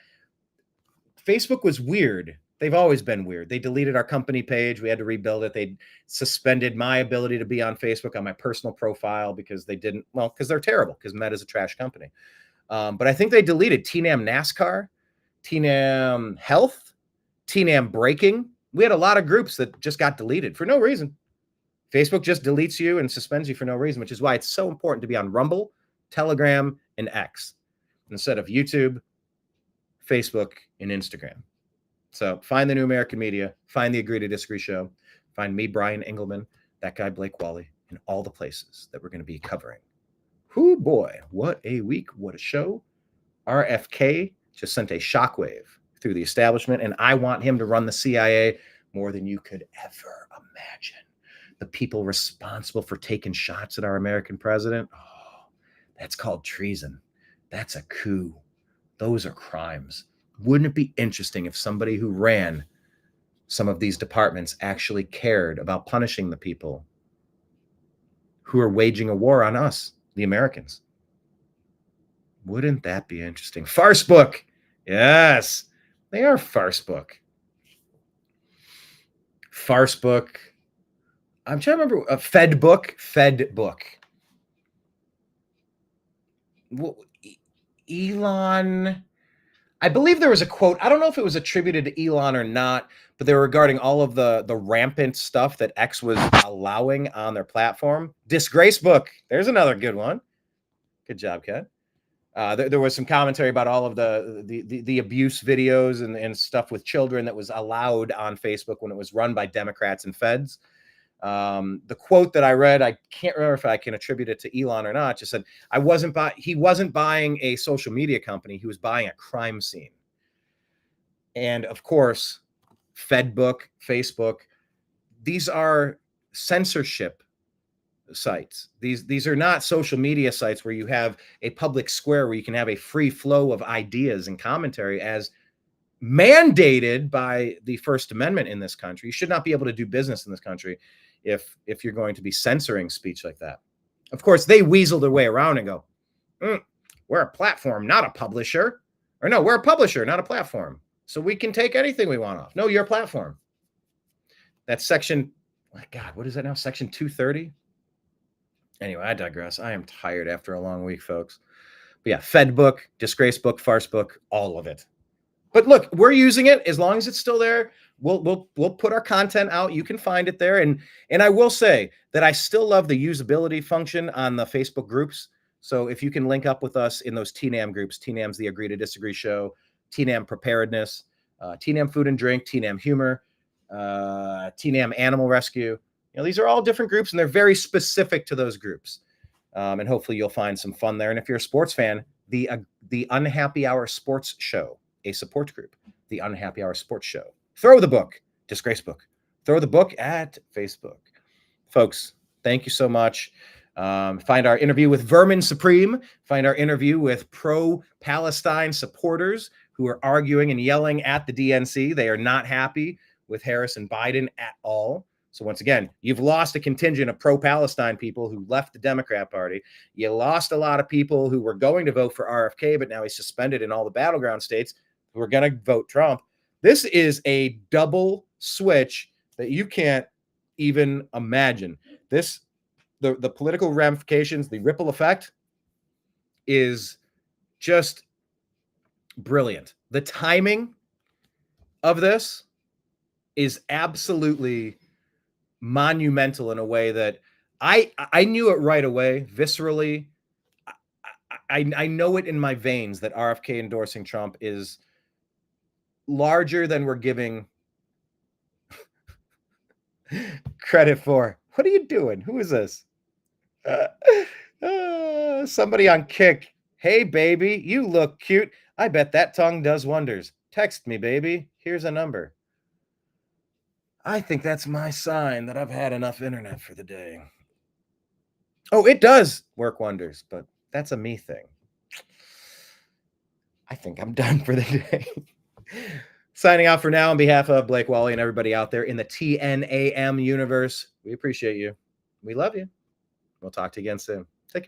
Facebook was weird. They've always been weird. They deleted our company page. We had to rebuild it. They suspended my ability to be on Facebook on my personal profile because because they're terrible, because Meta's a trash company. But I think they deleted TNAM NASCAR, TNAM Health, TNAM Breaking. We had a lot of groups that just got deleted for no reason. Facebook just deletes you and suspends you for no reason, which is why it's so important to be on Rumble, Telegram, and X instead of YouTube, Facebook, and Instagram. So find the New American Media, find the Agree to Disagree show, find me, Brian Engelman, that guy, Blake Walley, in all the places that we're going to be covering. Whoo boy, what a week, what a show. RFK just sent a shockwave through the establishment, and I want him to run the CIA more than you could ever imagine. The people responsible for taking shots at our American president, that's called treason. That's a coup. Those are crimes. Wouldn't it be interesting if somebody who ran some of these departments actually cared about punishing the people who are waging a war on us, the Americans? Wouldn't that be interesting? Farce book. Yes, they are farce book. Farce book. I'm trying to remember. Fed book. Well, Elon. I believe there was a quote. I don't know if it was attributed to Elon or not, but they were regarding all of the rampant stuff that X was allowing on their platform. Disgrace book. There's another good one. Good job, Ken. There was some commentary about all of the abuse videos and stuff with children that was allowed on Facebook when it was run by Democrats and feds. The quote that I read, I can't remember if I can attribute it to Elon or not, just said, he wasn't buying a social media company. He was buying a crime scene. And of course, Fedbook, Facebook, these are censorship sites. These are not social media sites where you have a public square where you can have a free flow of ideas and commentary as mandated by the First Amendment in this country. You should not be able to do business in this country if you're going to be censoring speech like that. Of course, they weasel their way around and go, we're a platform, not a publisher. Or no, we're a publisher, not a platform. So we can take anything we want off. No, you're a platform. That's section, my God, what is that now? Section 230? Anyway, I digress. I am tired after a long week, folks. But yeah, Fed book, disgrace book, farce book, all of it. But look, we're using it as long as it's still there. We'll put our content out. You can find it there. And I will say that I still love the usability function on the Facebook groups. So if you can link up with us in those TNAM groups, TNAM's the Agree to Disagree show, TNAM Preparedness, TNAM Food and Drink, TNAM Humor, TNAM Animal Rescue. These are all different groups, and they're very specific to those groups. And hopefully you'll find some fun there. And if you're a sports fan, the Unhappy Hour Sports Show, a support group, the Unhappy Hour Sports Show. Throw the book, disgrace book. Throw the book at Facebook. Folks, thank you so much. Find our interview with Vermin Supreme. Find our interview with pro-Palestine supporters who are arguing and yelling at the DNC. They are not happy with Harris and Biden at all. So once again, you've lost a contingent of pro-Palestine people who left the Democrat Party. You lost a lot of people who were going to vote for RFK, but now he's suspended in all the battleground states who are going to vote Trump. This is a double switch that you can't even imagine. The political ramifications, the ripple effect is just brilliant. The timing of this is absolutely monumental in a way that I knew it right away, viscerally. I know it in my veins that RFK endorsing Trump is larger than we're giving credit for. What are you doing? Who is this? Somebody on Kick. Hey, baby, you look cute. I bet that tongue does wonders. Text me, baby. Here's a number. I think that's my sign that I've had enough internet for the day. Oh, it does work wonders, but that's a me thing. I think I'm done for the day. Signing out for now on behalf of Blake Walley and everybody out there in the TNAM universe. We appreciate you. We love you. We'll talk to you again soon. Take care.